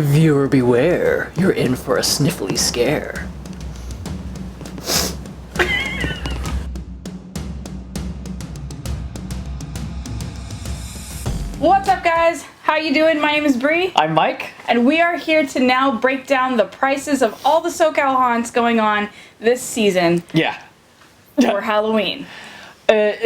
Viewer beware, you're in for a sniffly scare. What's up, guys? How you doing? My name is Bree. I'm Mike. And we are here to now break down the prices of all the SoCal haunts going on this season. Yeah. For Halloween.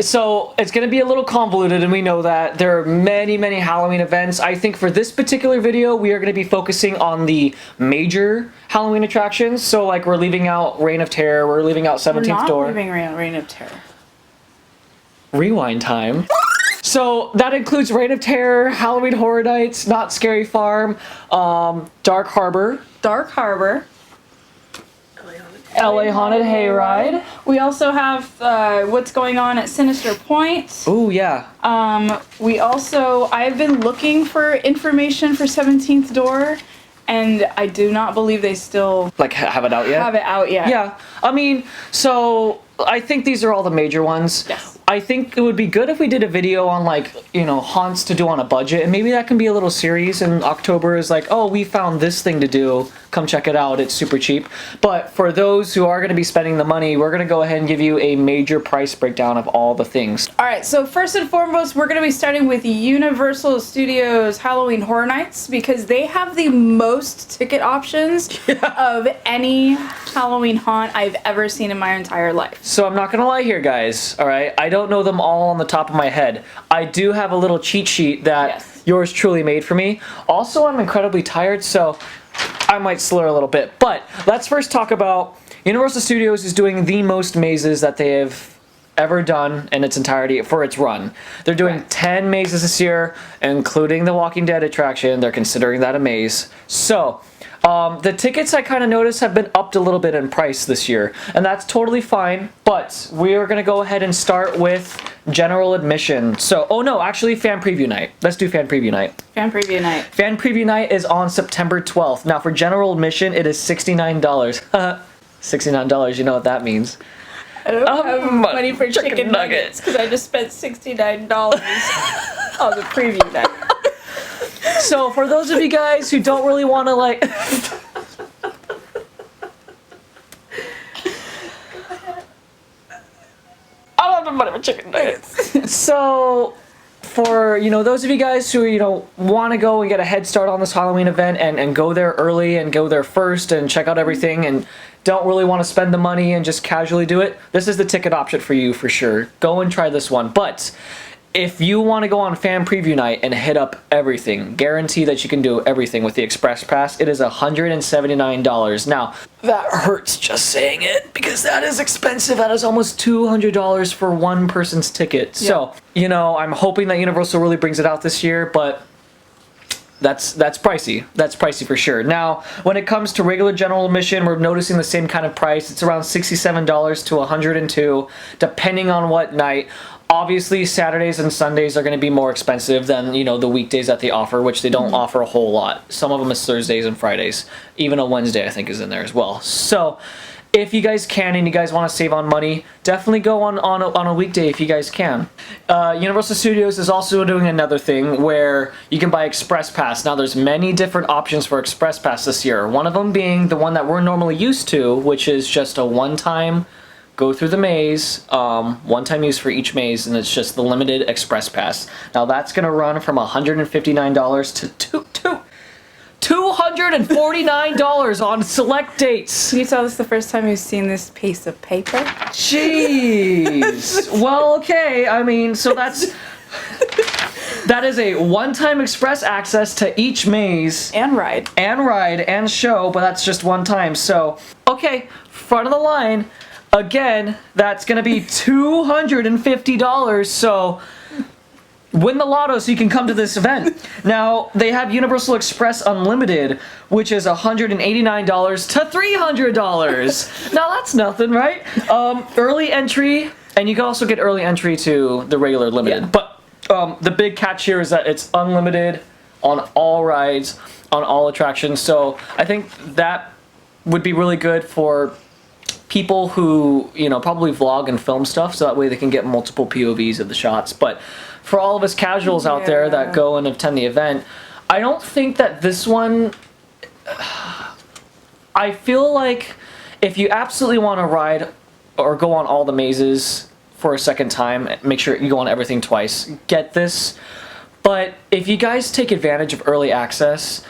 So it's going to be a little convoluted, and we know that there are many Halloween events. I think for this particular video, we are going to be focusing on the major Halloween attractions. So like we're leaving out Reign of Terror, we're leaving out 17th Door. We're not leaving Reign of Terror. Rewind time. So that includes Reign of Terror, Halloween Horror Nights, Not Scary Farm, Dark Harbor. LA Haunted Hayride. We also have what's going on at Sinister Point. Oh yeah. I've been looking for information for 17th Door, and I do not believe they still have it out yet. Yeah. I mean, so I think these are all the major ones. Yes. I think it would be good if we did a video on haunts to do on a budget, and maybe that can be a little series in October is like, oh, we found this thing to do, come check it out, it's super cheap. But for those who are going to be spending the money, we're going to go ahead and give you a major price breakdown of all the things. Alright, so first and foremost, we're going to be starting with Universal Studios Halloween Horror Nights, because they have the most ticket options of any Halloween haunt I've ever seen in my entire life. So I'm not going to lie here, guys, alright? I don't know them all on the top of my head. I do have a little cheat sheet that yours truly made for me. Also, I'm incredibly tired, so I might slur a little bit. But let's first talk about Universal Studios is doing the most mazes that they have ever done in its entirety for its run. They're doing 10 mazes this year, including the Walking Dead attraction. They're considering that a maze. So the tickets I kind of noticed have been upped a little bit in price this year, and that's totally fine, but we are going to go ahead and start with general admission. So, oh no, actually fan preview night. Let's do fan preview night. Fan preview night. Fan preview night is on September 12th. Now for general admission, it is $69. $69, you know what that means. I don't have money for chicken nuggets because I just spent $69 on the preview night. So for those of you guys who don't really want to I don't have the money for chicken nuggets. So for those of you guys who want to go and get a head start on this Halloween event and go there early and go there first and check out everything and don't really want to spend the money and just casually do it, this is the ticket option for you for sure. Go and try this one. But if you want to go on fan preview night and hit up everything, guarantee that you can do everything with the Express Pass, it is $179. Now, that hurts just saying it because that is expensive. That is almost $200 for one person's ticket. So, I'm hoping that Universal really brings it out this year, but that's pricey. That's pricey for sure. Now, when it comes to regular general admission, we're noticing the same kind of price. It's around $67 to $102, depending on what night. Obviously, Saturdays and Sundays are going to be more expensive than, the weekdays that they offer, which they don't offer a whole lot. Some of them is Thursdays and Fridays. Even a Wednesday, I think, is in there as well. So, if you guys can and you guys want to save on money, definitely go on a weekday if you guys can. Universal Studios is also doing another thing where you can buy Express Pass. Now, there's many different options for Express Pass this year. One of them being the one that we're normally used to, which is just a one-time go through the maze, one-time use for each maze, and it's just the limited Express Pass. Now that's going to run from $159 to $249 on select dates. Can you tell us the first time you've seen this piece of paper? Jeez. Well, okay. I mean, so that is a one-time express access to each maze and ride and show, but that's just one time. So, okay, front of the line. Again, that's going to be $250, so win the lotto so you can come to this event. Now, they have Universal Express Unlimited, which is $189 to $300. Now, that's nothing, right? Early entry, and you can also get early entry to the regular limited. But the big catch here is that it's unlimited on all rides, on all attractions, so I think that would be really good for people who, probably vlog and film stuff, so that way they can get multiple POVs of the shots. But for all of us casuals out there that go and attend the event, I don't think that this one I feel like if you absolutely want to ride or go on all the mazes for a second time, make sure you go on everything twice. Get this. But if you guys take advantage of early access,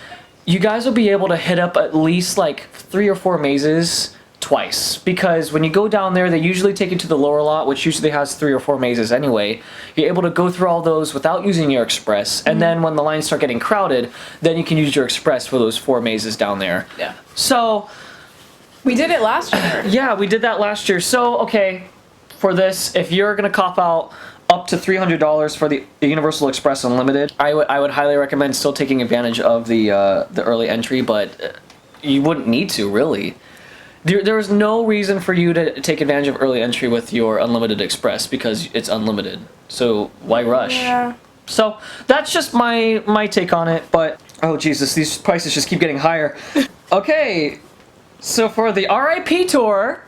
you guys will be able to hit up at least like 3 or 4 mazes twice, because when you go down there, they usually take you to the lower lot, which usually has 3 or 4 mazes anyway. You're able to go through all those without using your express, and then when the lines start getting crowded, then you can use your express for those 4 mazes down there. Yeah. So We did it last year. yeah, we did that last year. So okay, for this, if you're gonna cop out up to $300 for the Universal Express Unlimited, I would highly recommend still taking advantage of the early entry, but you wouldn't need to, really. There is no reason for you to take advantage of early entry with your Unlimited Express, because it's unlimited. So why rush? Yeah. So that's just my take on it, but oh Jesus, these prices just keep getting higher. Okay, so for the RIP tour,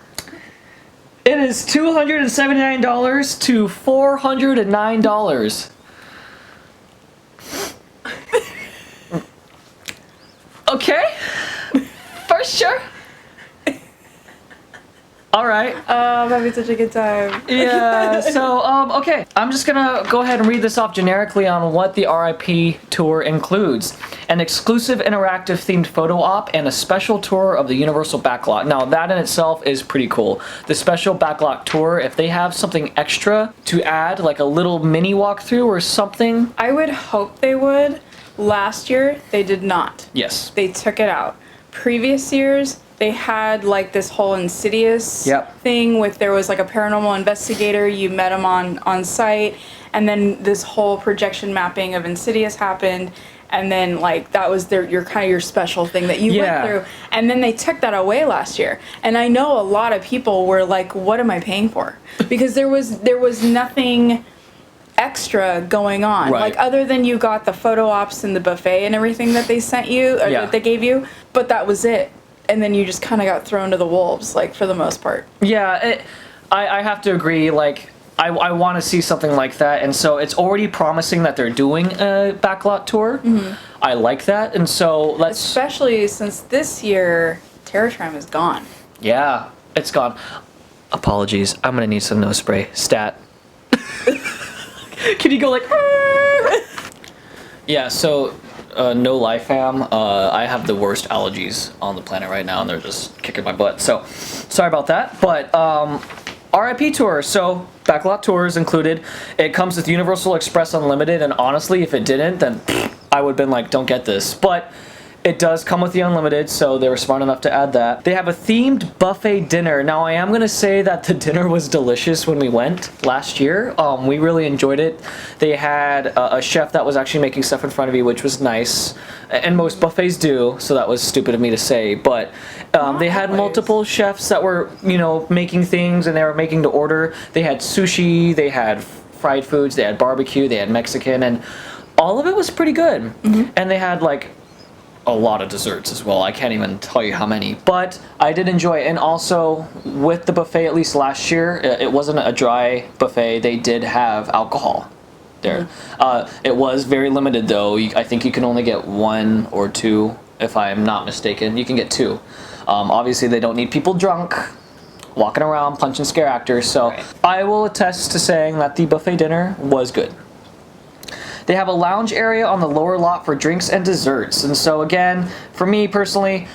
it is $279 to $409. Okay, for sure. All right. I'm having such a good time. Yeah, so, okay. I'm just gonna go ahead and read this off generically on what the RIP tour includes. An exclusive interactive themed photo op and a special tour of the Universal Backlot. Now, that in itself is pretty cool. The special Backlot tour, if they have something extra to add, like a little mini walkthrough or something. I would hope they would. Last year, they did not. Yes. They took it out. Previous years, they had like this whole Insidious thing with, there was like a paranormal investigator, you met him on site, and then this whole projection mapping of Insidious happened, and then like that was your kind of your special thing that you went through, and then they took that away last year. And I know a lot of people were like, what am I paying for? Because there was nothing extra going on, like other than you got the photo ops and the buffet and everything that they sent you or that they gave you, but that was it. And then you just kind of got thrown to the wolves, like, for the most part. Yeah, I have to agree, like, I want to see something like that, and so it's already promising that they're doing a backlot tour. Mm-hmm. I like that, and so let's... Especially since this year, Terror Tram is gone. Yeah, it's gone. Apologies, I'm gonna need some nose spray. Stat. Can you go like... Yeah, so... no lie, fam. I have the worst allergies on the planet right now, and they're just kicking my butt. So, sorry about that. But RIP tour. So, backlot tour is included. It comes with Universal Express Unlimited, and honestly, if it didn't, then I would have been like, don't get this. But it does come with the Unlimited, so they were smart enough to add that. They have a themed buffet dinner. Now, I am going to say that the dinner was delicious when we went last year. We really enjoyed it. They had a chef that was actually making stuff in front of you, which was nice. And most buffets do, so that was stupid of me to say. But they had multiple chefs that were, you know, making things, and they were making to order. They had sushi, they had fried foods, they had barbecue, they had Mexican, and all of it was pretty good. Mm-hmm. And they had, like, a lot of desserts as well. I can't even tell you how many, but I did enjoy it. And also with the buffet, at least last year, it wasn't a dry buffet. They did have alcohol there. Mm-hmm. It was very limited though. I think you can only get 1 or 2, if I'm not mistaken. You can get 2. Obviously they don't need people drunk walking around punching scare actors, so I will attest to saying that the buffet dinner was good. They have a lounge area on the lower lot for drinks and desserts. And so again, for me personally,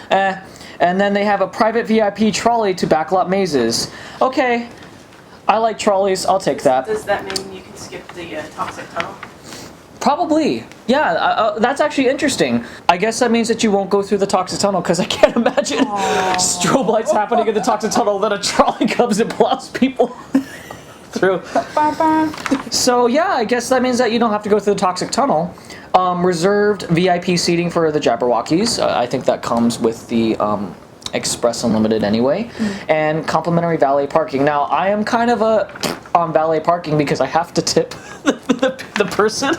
And then they have a private VIP trolley to backlot mazes. Okay, I like trolleys. I'll take that. Does that mean you can skip the toxic tunnel? Probably. Yeah, that's actually interesting. I guess that means that you won't go through the toxic tunnel, because I can't imagine strobe lights happening in the toxic tunnel, then a trolley comes and plows people through. So yeah, I guess that means that you don't have to go through the toxic tunnel. Reserved VIP seating for the Jabberwockies. I think that comes with the Express Unlimited anyway. And complimentary valet parking. Now, I am kind of on valet parking because I have to tip the person.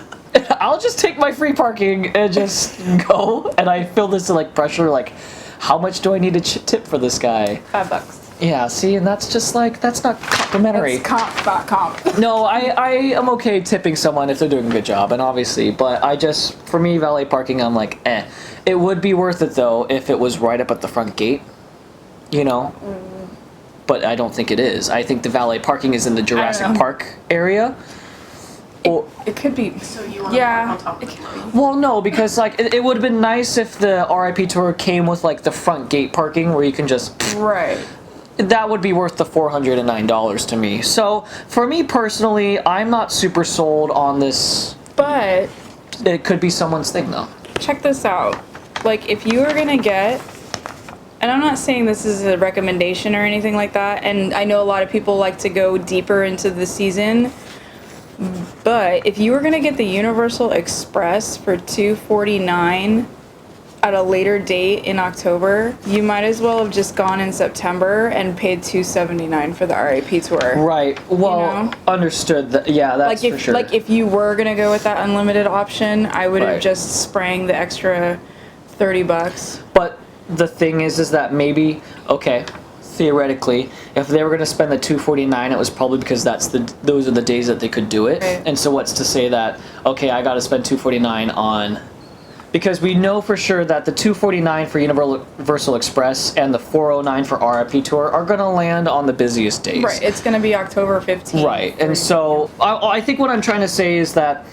I'll just take my free parking and just go. And I feel this like pressure, like, how much do I need to tip for this guy? $5. Yeah, see, and that's just like, that's not complimentary. It's comp, not comp. No, I am okay tipping someone if they're doing a good job, and obviously, but I just, for me, valet parking, I'm like, eh. It would be worth it though if it was right up at the front gate, you know. But I don't think it is. I think the valet parking is in the Jurassic Park area. It could be. So you want to park on top of the float? Well, no, because like it would have been nice if the RIP tour came with like the front gate parking where you can just. Right. That would be worth the $409 to me. So for me personally, I'm not super sold on this. But It could be someone's thing though. check this out. Like, if you were gonna get, and I'm not saying this is a recommendation or anything like that, and I know a lot of people like to go deeper into the season, but if you were gonna get the Universal Express for $249 at a later date in October, you might as well have just gone in September and paid $279 for the RIP tour. Right. Well, know? understood. Yeah, that's Like for sure. if you were gonna go with that unlimited option, I would have Right. just sprang the extra $30. But the thing is that maybe, okay, theoretically, if they were going to spend the $249, it was probably because those are the days that they could do it. Right. And so what's to say that, okay, I got to spend $249 on, because we know for sure that the $249 for Universal Express and the $409 for RIP Tour are going to land on the busiest days. Right, it's gonna be October 15th. Right, and so I think what I'm trying to say is that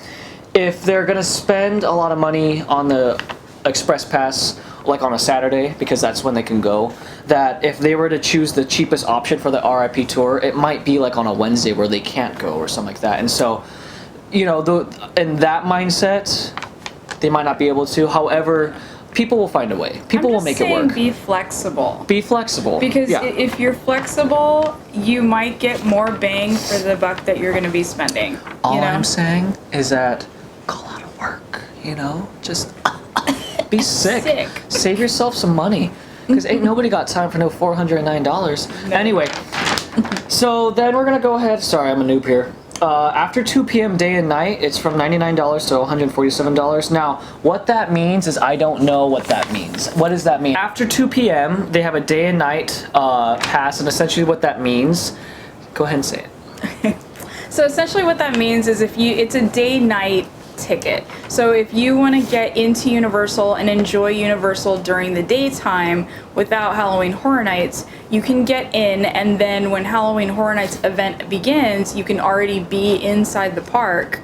if they're going to spend a lot of money on the Express Pass, like on a Saturday, because that's when they can go, that if they were to choose the cheapest option for the RIP tour, it might be like on a Wednesday where they can't go or something like that. And so, you know, in that mindset, they might not be able to. However, people will find a way. People will make it work. Be flexible. Be flexible. Because yeah. if you're flexible, you might get more bang for the buck that you're gonna be spending. All you know? I'm saying is that call out of work, you know? Just be sick. Save yourself some money. Because ain't nobody got time for no $409. No. Anyway, so then we're going to go ahead. Sorry, I'm a noob here. After 2 p.m. day and night, it's from $99 to $147. Now, what that means is I don't know what that means. What does that mean? After 2 p.m., they have a day and night pass, and essentially what that means, go ahead and say it. So essentially what that means is it's a day-night ticket. So if you want to get into Universal and enjoy Universal during the daytime without Halloween Horror Nights, you can get in, and then when Halloween Horror Nights event begins, you can already be inside the park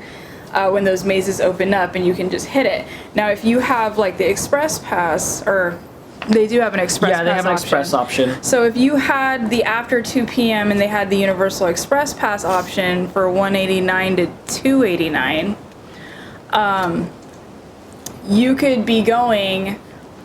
when those mazes open up, and you can just hit it. Now if you have like the Express Pass, or they do have an Express Pass Yeah, they have an Express option. So if you had the after 2 p.m. and they had the Universal Express Pass option for $189 to $289, you could be going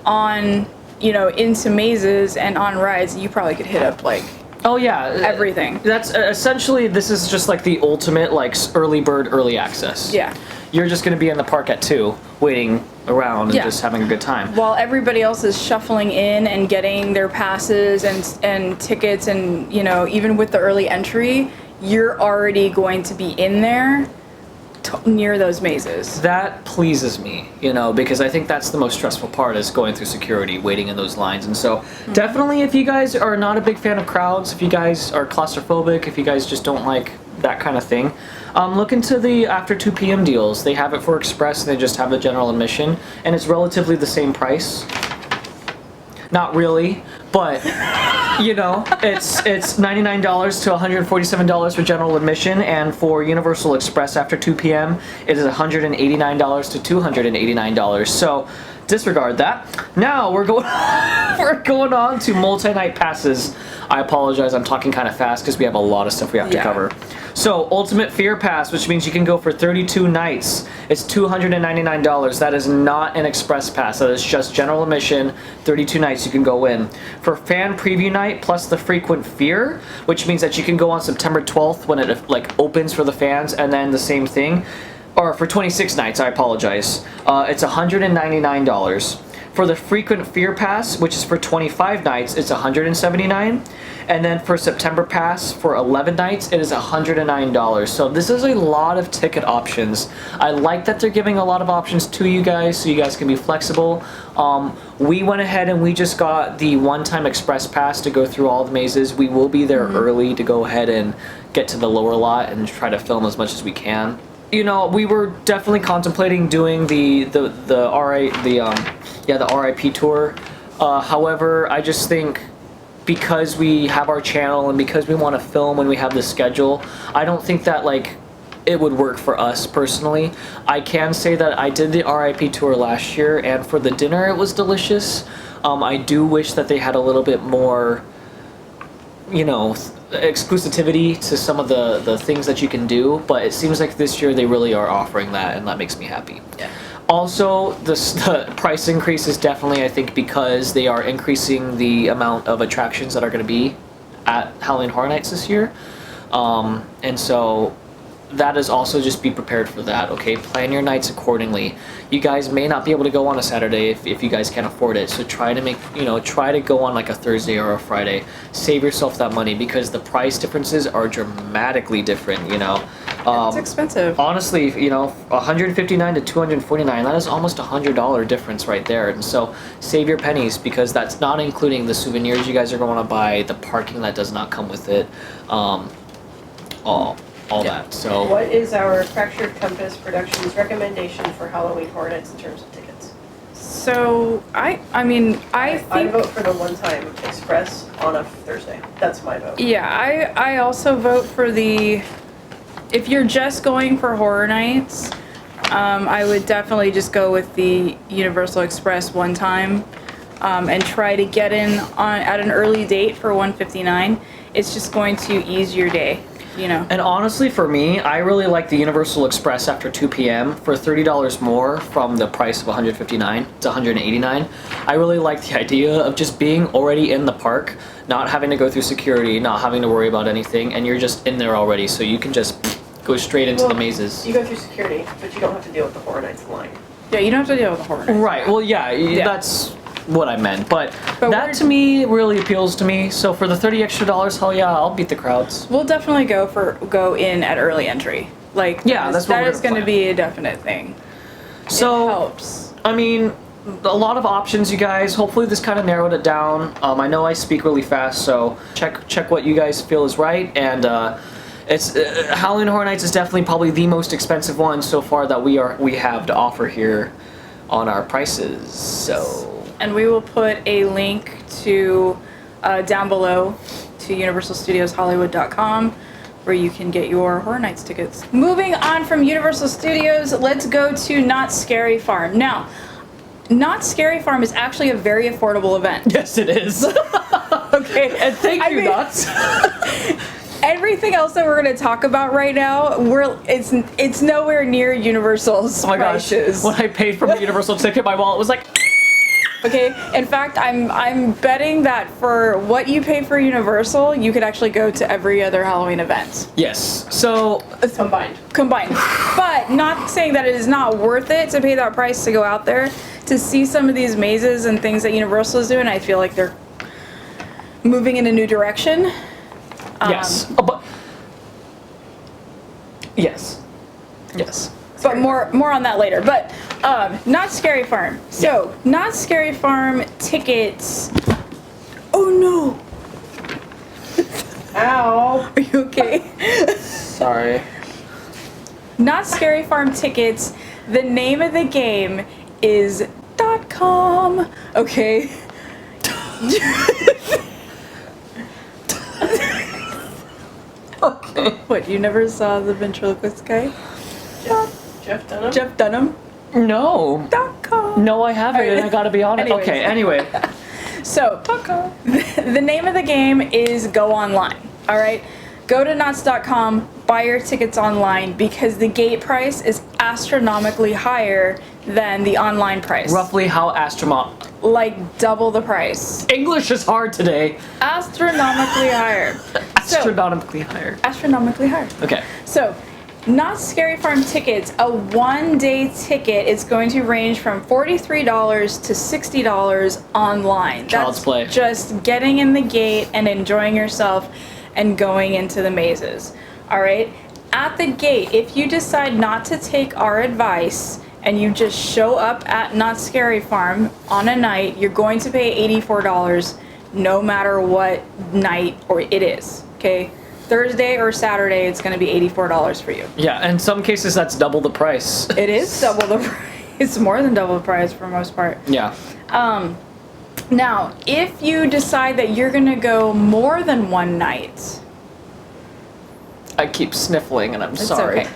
on, you know, into mazes and on rides. You probably could hit up like Oh yeah, everything. That's essentially, this is just like the ultimate like early bird early access. Yeah. You're just going to be in the park at 2, waiting around and Yeah. just having a good time. While everybody else is shuffling in and getting their passes and tickets, and you know, even with the early entry, you're already going to be in there near those mazes. That pleases me, you know, because I think that's the most stressful part, is going through security, waiting in those lines. And so definitely, if you guys are not a big fan of crowds, if you guys are claustrophobic, if you guys just don't like that kind of thing, look into the after 2 p.m. deals. They have it for Express, and they just have a general admission, and it's relatively the same price. Not really, but you know, it's $99 to $147 for general admission, and for Universal Express after 2 p.m. it is $189 to $289. So disregard that. Now we're going on to multi-night passes. I apologize, I'm talking kind of fast because we have a lot of stuff we have to cover. So Ultimate Fear Pass, which means you can go for 32 nights. It's $299. That is not an Express Pass. That is just general admission, 32 nights you can go in. For Fan Preview Night plus the Frequent Fear, which means that you can go on September 12th when it like opens for the fans, and then the same thing. Or for 26 nights, I apologize. It's $199. For the Frequent Fear Pass, which is for 25 nights, it's $179. And then for September Pass, for 11 nights, it is $109. So this is a lot of ticket options. I like that they're giving a lot of options to you guys, so you guys can be flexible. We went ahead and we just got the one-time Express Pass to go through all the mazes. We will be there early to go ahead and get to the lower lot and try to film as much as we can. You know, we were definitely contemplating doing the Yeah, the RIP tour. However, I just think because we have our channel and because we want to film and we have this schedule, I don't think that like it would work for us personally. I can say that I did the RIP tour last year, and for the dinner it was delicious. I do wish that they had a little bit more, you know, exclusivity to some of the things that you can do, but it seems like this year they really are offering that, and that makes me happy. Yeah. Also, the price increase is definitely, I think, because they are increasing the amount of attractions that are going to be at Halloween Horror Nights this year. And so that is also just be prepared for that, okay? Plan your nights accordingly. You guys may not be able to go on a Saturday if you guys can't afford it, so try to make, you know, try to go on like a Thursday or a Friday. Save yourself that money because the price differences are dramatically different, you know? It's expensive. Honestly, you know, $159 to $249, that is almost $100 difference right there. And so save your pennies because that's not including the souvenirs you guys are going to buy, the parking that does not come with it, all that. So what is our Fractured Compass Productions recommendation for Halloween Horror Nights in terms of tickets? So I think vote for the one-time express on a Thursday. That's my vote. yeah, I also vote for the, if you're just going for Horror Nights, I would definitely just go with the Universal Express one time, and try to get in on at an early date for $159. It's just going to ease your day, you know. And honestly, for me, I really like the Universal Express after 2 p.m. for $30 more from the price of $159 to $189. I really like the idea of just being already in the park, not having to go through security, not having to worry about anything, and you're just in there already, so you can just go straight into the mazes. You go through security, but you don't have to deal with the Horror Nights line. Yeah, you don't have to deal with the Horror Nights. Right, well, yeah, that's what I meant, but But that we're- to me really appeals to me, so for the $30 extra, hell yeah, I'll beat the crowds. We'll definitely go in at early entry. Like Yeah, that's what that we're is gonna going to plan. be a definite thing. It So, helps. I mean, a lot of options, you guys. Hopefully this kind of narrowed it down. I know I speak really fast, so check what you guys feel is right. And it's Halloween Horror Nights is definitely probably the most expensive one so far that we have to offer here on our prices. So, And we will put a link to down below to universalstudioshollywood.com where you can get your Horror Nights tickets. Moving on from Universal Studios, let's go to Knott's Scary Farm. Now, Knott's Scary Farm is actually a very affordable event. yes, it is. Okay, And thank I you, mean- Knott's. everything else that we're going to talk about right now, it's nowhere near Universal's Oh my gosh, prices. when I paid for my Universal ticket, my wallet was like, Okay, in fact, I'm betting that for what you pay for Universal, you could actually go to every other Halloween event yes. So, Combined. But not saying that it is not worth it to pay that price to go out there to see some of these mazes and things that Universal is doing. I feel like they're moving in a new direction. yes. Oh, but, yes. Yes. But more on that later. But Knott's Scary Farm. So Knott's Scary Farm tickets. Oh no! Ow. Are you okay? Sorry. Knott's Scary Farm tickets. The name of the game is .com. Okay. Okay. What? You never saw the ventriloquist guy? Jeff Dunham? Jeff Dunham. No. .com. No, I haven't, and I gotta be honest. Anyways. Okay, anyway. So, the name of the game is Go Online. All right, go to Knotts.com, buy your tickets online because the gate price is astronomically higher than the online price. Roughly how astronomical. Like double the price. English is hard today. Astronomically higher. Astronomically higher. Astronomically higher. Okay. So, Knott's Scary Farm tickets, a one-day ticket is going to range from $43 to $60 online. Child's play. Just getting in the gate and enjoying yourself and going into the mazes. All right? At the gate, if you decide not to take our advice and you just show up at Knott's Scary Farm on a night, you're going to pay $84 no matter what night or it is. Okay? Thursday or Saturday, it's going to be $84 for you. Yeah, in some cases that's double the price. It is double the price. It's more than double the price for most part. Yeah. Now, if you decide that you're gonna go more than one night, I keep sniffling, and I'm it's sorry. okay.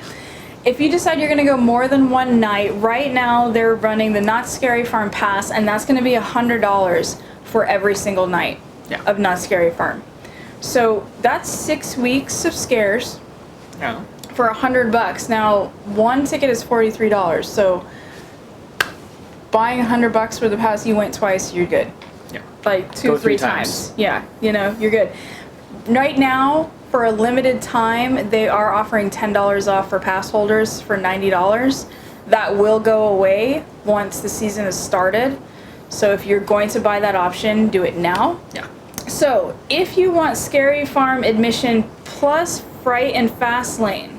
If you decide you're gonna go more than one night, right now they're running the Not Scary Farm Pass, and that's gonna be $100 for every single night Yeah. of Not Scary Farm. So that's 6 weeks of scares Yeah. for $100. Now, one ticket is $43, so buying $100 for the pass, you went twice, you're good. Yeah. Like Go 2-3 3 times. Yeah, you know, you're good. Right now, for a limited time, they are offering $10 off for pass holders for $90. That will go away once the season has started. So if you're going to buy that option, do it now. Yeah. So if you want Scary Farm admission plus Fright and Fast Lane,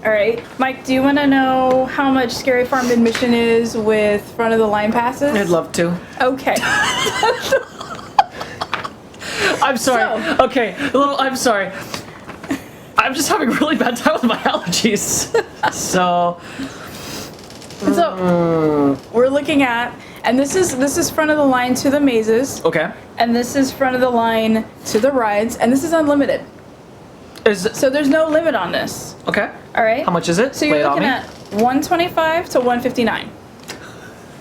all right, Mike, do you want to know how much Scary Farm admission is with front of the line passes? I'd love to. Okay. I'm sorry. So- Okay, I'm sorry. I'm just having a really bad time with my allergies. So, So we're looking at, and this is front of the line to the mazes, okay. and this is front of the line to the rides, and this is unlimited. So there's no limit on this. Okay. All right. How much is it? So you're Lay it on looking me. at 125 to 159.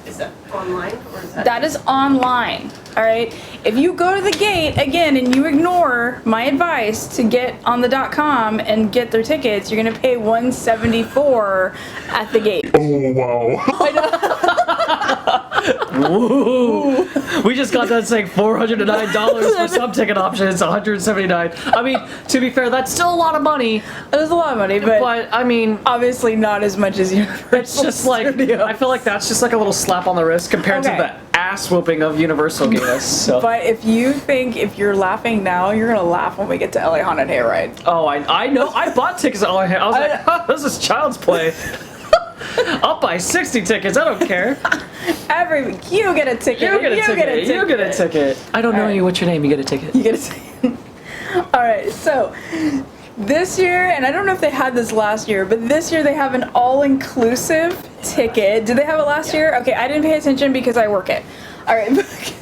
Is that online or is that? That is online. All right. If you go to the gate again and you ignore my advice to get on the .com and get their tickets, you're gonna pay $174 at the gate. Oh, wow. Woo! We just got done saying $409 for some ticket option. It's $179. I mean, to be fair, that's still a lot of money. That is a lot of money, but I mean, obviously not as much as Universal it's just like Studios. I feel like that's just like a little slap on the wrist compared Okay. to the ass whooping of Universal gave us. So. But if you think if you're laughing now, you're gonna laugh when we get to LA Haunted Hayride. Oh, I know. I bought tickets at all I had. I was like, huh, this is child's play. I'll buy 60 tickets. I don't care. Every week you get a ticket. You get a ticket. You get a ticket. I don't know All right. you. What's your name? You get a ticket. You get a ticket. All right. So this year, and I don't know if they had this last year, but this year they have an all-inclusive ticket. Did they have it last year? Okay, I didn't pay attention because I work it. All right.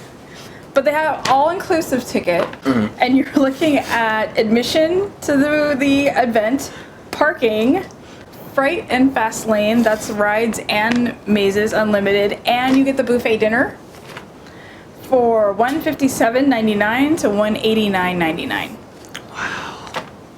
But they have an all-inclusive ticket, and you're looking at admission to the event, parking, Fright and Fast Lane, that's rides and mazes unlimited, and you get the buffet dinner for $157.99 to $189.99. Wow.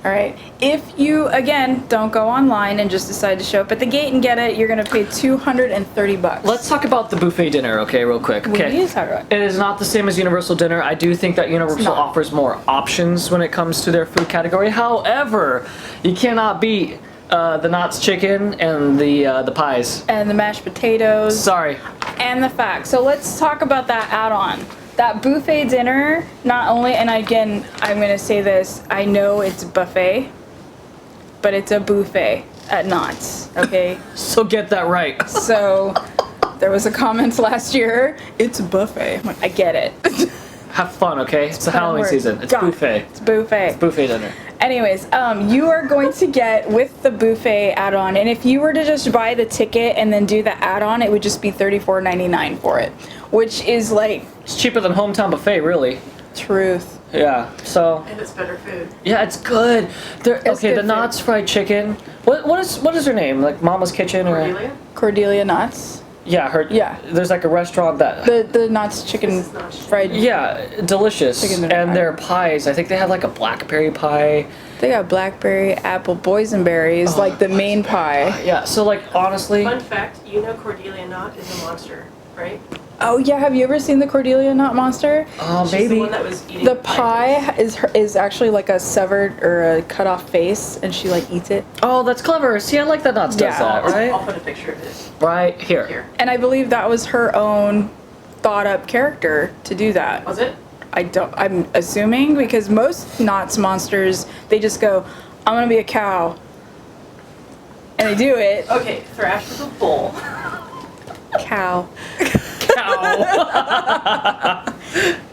All right. If you, again, don't go online and just decide to show up at the gate and get it, you're going to pay $230. Let's talk about the buffet dinner, okay, real quick. We Okay. need to talk about it. It is not the same as Universal dinner. I do think that Universal not. offers more options when it comes to their food category. However, you cannot beat the Knott's chicken and the pies. And the mashed potatoes. Sorry. And the fact. So let's talk about that add-on. That buffet dinner, not only, and again, I'm going to say this, I know it's buffet, but it's a buffet at Knott's, okay? So get that right. So there was a comment last year, it's a buffet. I'm like, I get it. Have fun, okay? It's the Fun Halloween word. season. It's God, buffet. It's buffet. Buffet dinner. Anyways, you are going to get with the buffet add-on, and if you were to just buy the ticket and then do the add-on, it would just be $34.99 for it, which is like It's cheaper than Hometown Buffet, really. truth. Yeah. So And it's better food. yeah, it's good. It's Okay, good the food. Knott's fried chicken. What is her name? Like Mama's Kitchen or? Cordelia? Cordelia Knott's. Yeah, her. Yeah. There's like a restaurant that. The Knott's chicken This is not fried. Yeah, delicious. Chicken dinner And pie. their pies. I think they had like a blackberry pie. They got blackberry, apple, boysenberries, like the main pie. Yeah. So like honestly, Fun fact, you know Cordelia Knott is a monster, right? Oh yeah, have you ever seen the Cordelia Knott monster? She's the maybe. one that was eating The pie is actually like a severed or a cut off face, and she like eats it. Oh, that's clever. See, I like that Knott's does Yeah. that, I'll right? put a picture of it Right here. here. And I believe that was her own thought up character to do that. Was it? I'm assuming because most Knott's monsters, they just go, I'm gonna be a cow. And they do it. Okay, thrash with a bull. Cow. Ow.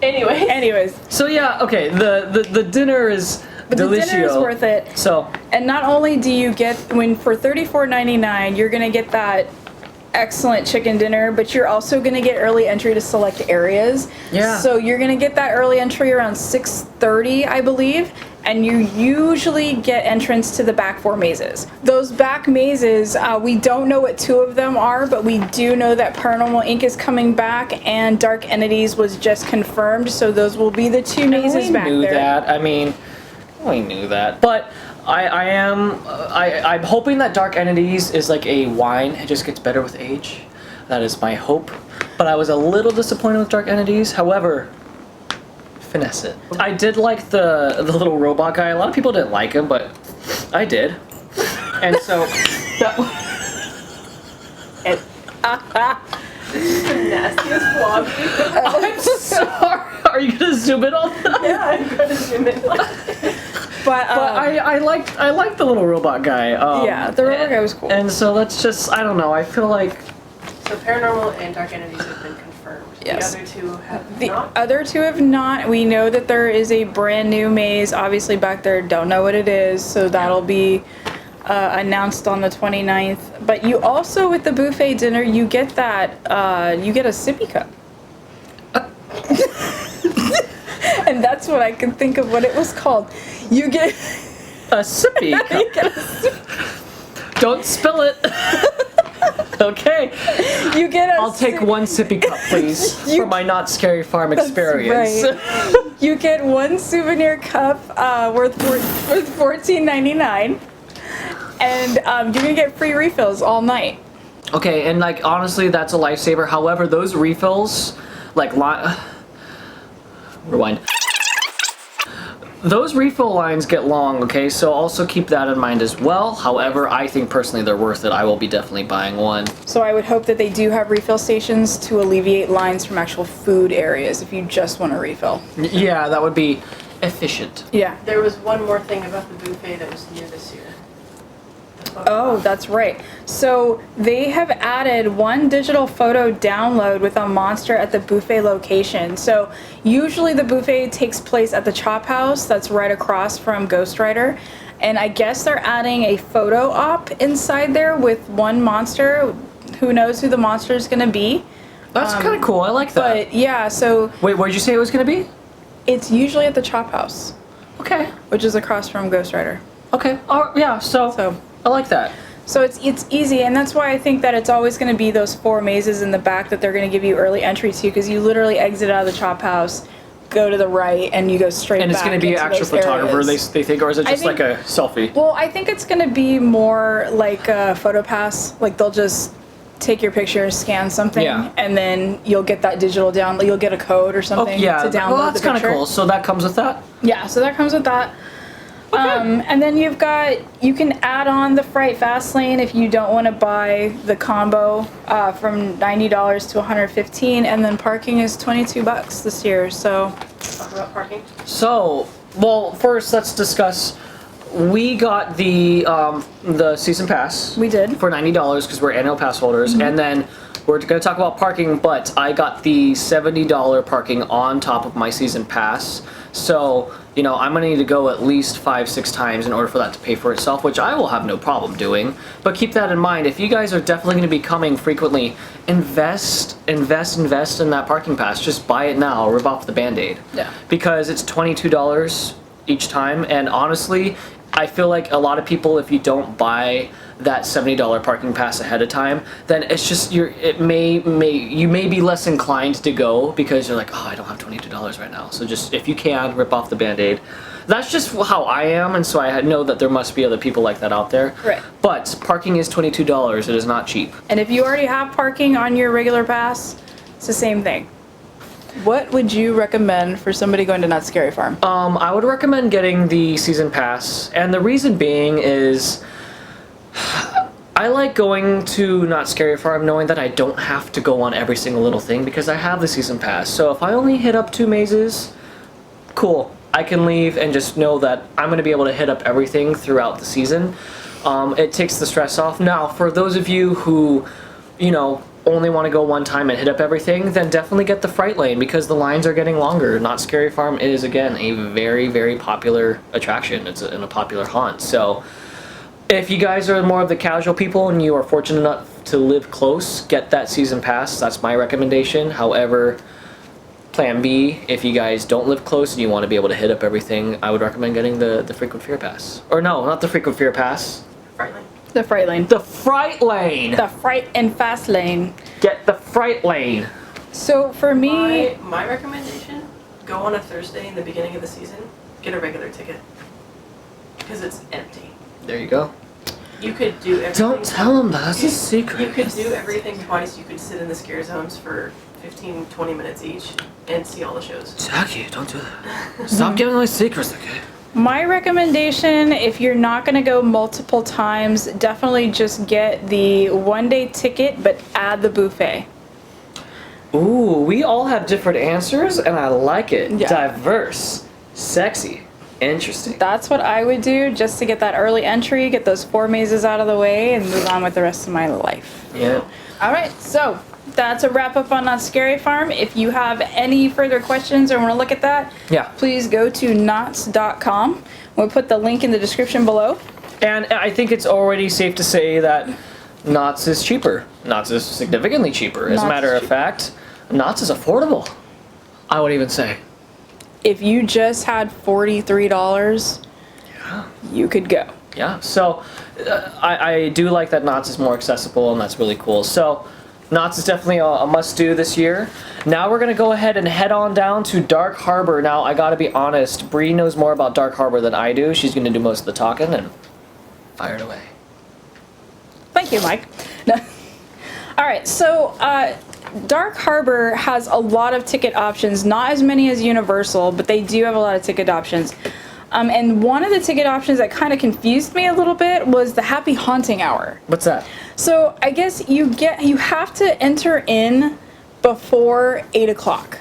Anyway. Anyways, So yeah, okay. The dinner is but the dinner is worth it. So And not only do you get, for $34.99, you're gonna get that excellent chicken dinner, but you're also going to get early entry to select areas. Yeah. So you're going to get that early entry around 6:30, I believe, and you usually get entrance to the back 4 mazes. Those back mazes, we don't know what 2 of them are, but we do know that Paranormal Inc. is coming back and Dark Entities was just confirmed, so those will be the 2 mazes back there. We knew that. I mean, we knew that. But I'm hoping that Dark Entities is like a wine. It just gets better with age. That is my hope. But I was a little disappointed with Dark Entities. However, finesse it. I did like the little robot guy. A lot of people didn't like him, but I did. And so that The nastiest vlog. I'm sorry. Are you gonna zoom in on that? Yeah, I'm gonna zoom in. But I liked the little robot guy. yeah, the robot guy was cool. And so let's just, I don't know, I feel like So Paranormal and Dark Entities have been confirmed. Yes. The other 2 have The not. other 2 have not. We know that there is a brand new maze, obviously back there. Don't know what it is, so that'll be announced on the 29th. But you also, with the buffet dinner, you get that, you get a sippy cup. And that's what I can think of what it was called. You get a sippy cup. you get a sippy, Don't spill it. Okay. you get a I'll take 1 sippy cup, please, for my Not Scary Farm experience. right. You get 1 souvenir cup worth $14.99, and you're gonna get free refills all night. Okay, and like honestly, that's a lifesaver. However, those refills, like rewind. Those refill lines get long, okay, so also keep that in mind as well. However, I think personally they're worth it. I will be definitely buying one. So I would hope that they do have refill stations to alleviate lines from actual food areas if you just want a refill. Yeah, that would be efficient. Yeah. There was one more thing about the buffet that was new this year. Oh, that's right. So they have added 1 digital photo download with a monster at the buffet location. So usually the buffet takes place at the Chop House that's right across from Ghost Rider. And I guess they're adding a photo op inside there with 1 monster. Who knows who the monster is going to be. That's kind of cool. I like that. But yeah, so Wait, where did you say it was going to be? it's usually at the Chop House, Okay. which is across from Ghost Rider. Okay. Oh, yeah, So I like that. So it's easy, and that's why I think that it's always going to be those 4 mazes in the back that they're going to give you early entry to, because you literally exit out of the Chop House, go to the right, and you go straight back. And it's going to be an into actual those photographer, areas. they think, or is it I just think- like a selfie? Well, I think it's going to be more like a photo pass. Like they'll just take your picture, scan something, Yeah. and then you'll get that digital download. You'll get a code or something to download well, that's the kind of picture. cool. So that comes with that? Yeah, so that comes with that. And then you can add on the Fright Fast Lane if you don't want to buy the combo from $90 to $115, and then parking is $22 this year. So Talk about parking. So, well, first let's discuss. We got the season pass. we did. For $90 because we're annual pass holders, and then we're going to talk about parking. But I got the $70 parking on top of my season pass. So, you know, I'm going to need to go at least 5-6 times in order for that to pay for itself, which I will have no problem doing. But keep that in mind. If you guys are definitely going to be coming frequently, invest in that parking pass. Just buy it now. Rip off the Band-Aid. Yeah. Because it's $22 each time, and honestly, I feel like a lot of people, if you don't buy that $70 parking pass ahead of time, then it's just you may be less inclined to go because you're like, oh, I don't have $22 right now. So just if you can, rip off the Band-Aid. That's just how I am, and so I know that there must be other people like that out there. Right. But parking is $22. It is not cheap. And if you already have parking on your regular pass, it's the same thing. What would you recommend for somebody going to Not Scary Farm? I would recommend getting the season pass, and the reason being is I like going to Not Scary Farm knowing that I don't have to go on every single little thing because I have the season pass. So if I only hit up 2 mazes, cool. I can leave and just know that I'm going to be able to hit up everything throughout the season. It takes the stress off. Now, for those of you who, you know, only want to go one time and hit up everything, then definitely get the Fright Lane because the lines are getting longer. Not Scary Farm is, again, a very, very popular attraction. It's in a popular haunt. So if you guys are more of the casual people and you are fortunate to live close, get that season pass. That's my recommendation. However, plan B, if you guys don't live close and you want to be able to hit up everything, I would recommend getting the frequent fear pass. Or no, not the frequent fear pass. Fright lane. The fright lane. The fright lane. The fright and fast lane. Get the fright lane. So for me, My recommendation, go on a Thursday in the beginning of the season, get a regular ticket. Because it's empty. There you go. You could do everything. Don't tell them that. That's a secret. You could do everything twice. You could sit in the scare zones for 15, 20 minutes each and see all the shows. Jackie, don't do that. Stop giving away secrets, okay? my recommendation, if you're not going to go multiple times, definitely just get the one-day ticket, but add the buffet. Ooh, we all have different answers, and I like it. Yeah. Diverse, sexy, interesting. That's what I would do, just to get that early entry, get those 4 mazes out of the way, and move on with the rest of my life. Yeah. All right, so that's a wrap up on Not Scary Farm. If you have any further questions or want to look at that, Yeah. please go to knots.com. We'll put the link in the description below. And I think it's already safe to say that Knott's is cheaper. Knott's is significantly cheaper. As a Knott's matter of cheaper. fact, Knott's is affordable. I would even say. If you just had $43, you could go. Yeah, so I do like that Knott's is more accessible, and that's really cool. So Knott's is definitely a must-do this year. Now we're going to go ahead and head on down to Dark Harbor. Now, I got to be honest, Bree knows more about Dark Harbor than I do. She's going to do most of the talking, and fire it away. Thank you, Mike. No. All right, so Dark Harbor has a lot of ticket options, not as many as Universal, but they do have a lot of ticket options. And one of the ticket options that kind of confused me a little bit was the Happy Haunting Hour. What's that? So I guess you have to enter in before 8 o'clock.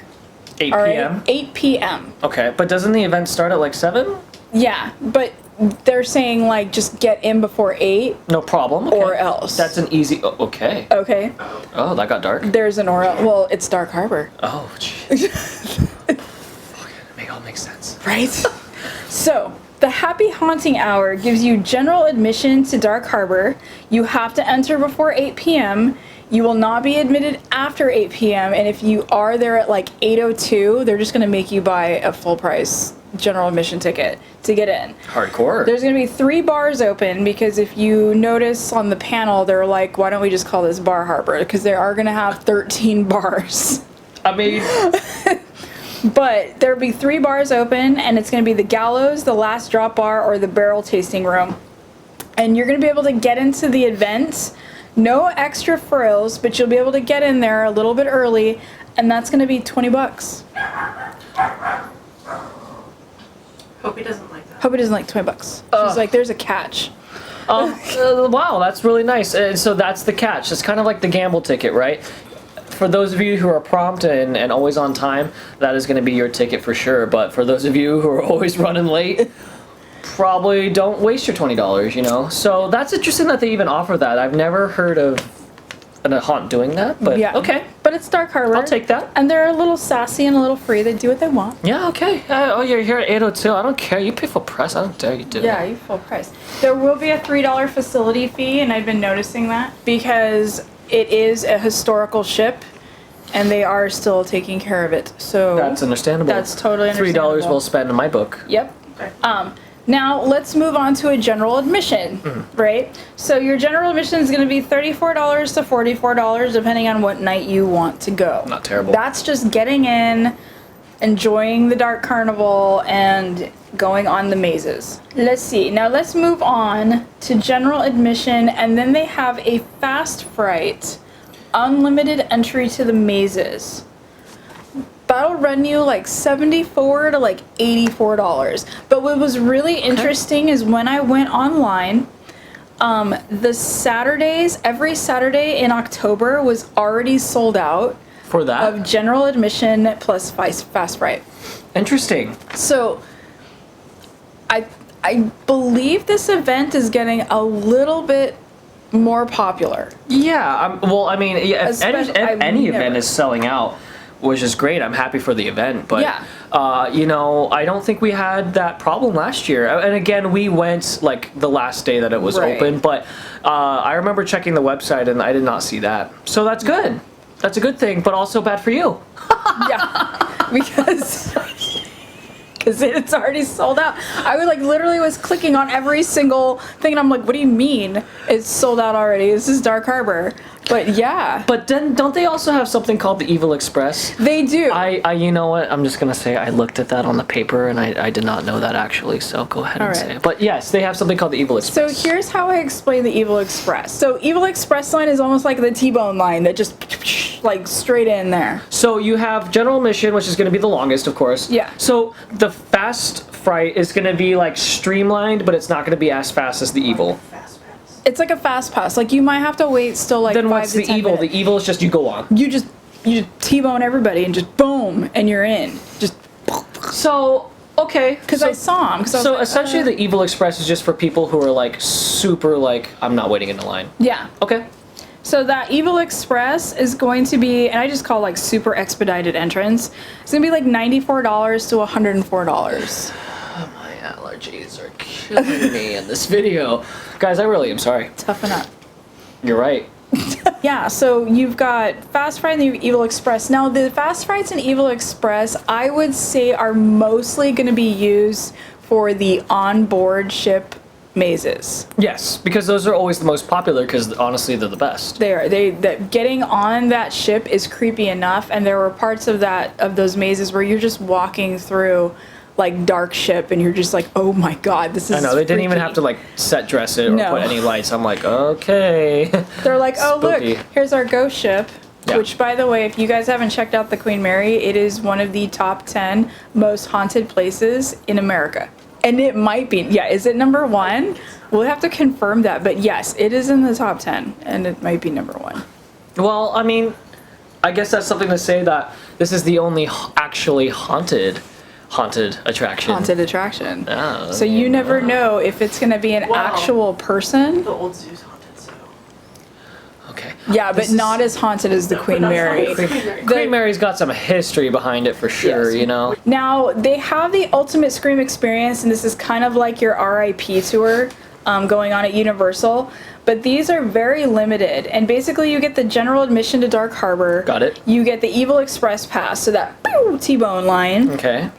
8 All right? p.m.? 8 p.m. Okay, but doesn't the event start at like 7? Yeah, but they're saying like just get in before 8 No problem. Okay. or else. That's an easy... okay. Okay. Oh, that got dark. There's an or else. Well, it's Dark Harbor. Oh, jeez. Fucking, it all makes sense. Right? So, the Happy Haunting Hour gives you general admission to Dark Harbor. You have to enter before 8 p.m. You will not be admitted after 8 p.m. And if you are there at like 8:02, they're just going to make you buy a full price general admission ticket to get in. Hardcore. There's going to be 3 bars open because if you notice on the panel, they're like, why don't we just call this Bar Harbor? Because they are going to have 13 bars. I mean... But there'll be 3 bars open, and it's going to be the Gallows, the Last Drop Bar, or the Barrel Tasting Room. And you're going to be able to get into the event, no extra frills, but you'll be able to get in there a little bit early, and that's going to be $20. Hope he doesn't like that. Hope it doesn't like $20. She's like, there's a catch. Wow, that's really nice. And so that's the catch. It's kind of like the gamble ticket, right? For those of you who are prompt and always on time, that is going to be your ticket for sure. But for those of you who are always running late, probably don't waste your $20, you know? So that's interesting that they even offer that. I've never heard of a haunt doing that, but Yeah. okay. But it's Dark Harbor. I'll take that. And they're a little sassy and a little free. They do what they want. Yeah, okay. Oh, you're here at 8:02. I don't care. You pay full price. I don't dare you do Yeah, it. you full price. There will be a $3 facility fee, and I've been noticing that because it is a historical ship, and they are still taking care of it. So That's understandable. That's totally understandable. $3 well spent in my book. Yep. Okay. Now let's move on to a general admission, right? So your general admission is going to be $34 to $44 depending on what night you want to go. Not terrible. That's just getting in, enjoying the Dark Carnival, and going on the mazes. Let's see. Now let's move on to general admission, and then they have a Fast Fright, unlimited entry to the mazes. That'll run you like $74 to like $84. But what was really interesting is when I went online, the Saturdays, every Saturday in October was already sold out For that? of general admission plus Fast Fright. Interesting. So I believe this event is getting a little bit more popular. Yeah, well, I mean, yeah, if Especially- any I've event never- is selling out, which is great. I'm happy for the event, but Yeah. you know, I don't think we had that problem last year. And again, we went like the last day that it was Right. open, but I remember checking the website and I did not see that. So that's good. That's a good thing, but also bad for you. Yeah, because it's already sold out. I was like literally was clicking on every single thing, and I'm like, what do you mean it's sold out already? This is Dark Harbor. But yeah, But then don't they also have something called the Evil Express? they do. I you know what? I'm just gonna say I looked at that on the paper and I did not know that actually. So go ahead and All say right. it. But yes, they have something called the Evil So Express. here's how I explain the Evil Express. So Evil Express line is almost like the T-bone line that just like straight in there. So you have General Mission, which is going to be the longest, of course. Yeah. So the Fast Fright is going to be like streamlined, but it's not going to be as fast as the Evil. Fast pass. It's like a fast pass. Like you might have to wait still like Then 5 what's to the 10 Evil? minutes. The Evil is just you go on. You just T-bone everybody and just boom and you're in. Just So okay, because I saw him. So essentially, the Evil Express is just for people who are like super like I'm not waiting in the line. yeah. Okay. So that Evil Express is going to be, and I just call like super expedited entrance. It's gonna be like $94 to $104. My allergies are killing me in this video, guys. I really am sorry. Toughen up. You're right. Yeah, so you've got Fast Fright and the Evil Express. Now, the Fast Frights and Evil Express, I would say, are mostly going to be used for the onboard ship mazes. Yes, because those are always the most popular. Because honestly, they're the best. That getting on that ship is creepy enough, and there were parts of those mazes where you're just walking through like dark ship and you're just like, oh my god, this is I know they didn't even freaky. have to like set dress it or No. put any lights. I'm like, okay. They're like, oh Spooky. look, here's our ghost ship. Yeah. Which, by the way, if you guys haven't checked out the Queen Mary, it is one of the top 10 most haunted places in America. And it might be, yeah, is it number 1? We'll have to confirm that, but yes, it is in the top 10, and it might be number 1. Well, I mean, I guess that's something to say that this is the only actually haunted attraction. Haunted attraction. Oh, So you never know if it's going to be an Wow. actual person. The old zoo's haunted, so. Okay. Yeah, but This is- not as haunted as the Queen That's Mary. not the Queen Mary. Queen Mary's got some history behind it for sure, Yes. you know? Now, they have the Ultimate Scream experience, and this is kind of like your RIP tour going on at Universal. But these are very limited, and basically you get the general admission to Dark Harbor. Got it. You get the Evil Express Pass, so that pew, T-bone line Okay.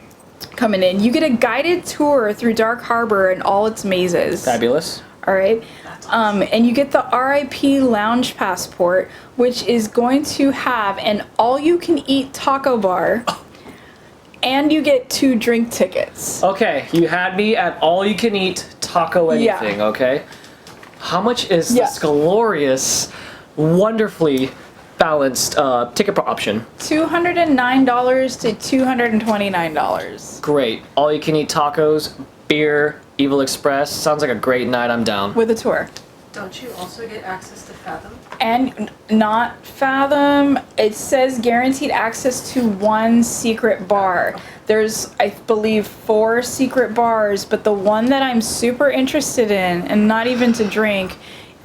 coming in. You get a guided tour through Dark Harbor and all its mazes. Fabulous. All right. And you get the RIP Lounge Passport, which is going to have an all-you-can-eat taco bar, and you get 2 drink tickets. Okay, you had me at all you can eat taco Yeah. anything, okay? How much is Yeah. this glorious, wonderfully balanced ticket option? $209 to $229 Great. All you can eat tacos, beer, Evil Express. Sounds like a great night. I'm down. with a tour. Don't you also get access to Fathom? And not Fathom, it says guaranteed access to 1 secret bar. There's, I believe, 4 secret bars, but the one that I'm super interested in, and not even to drink,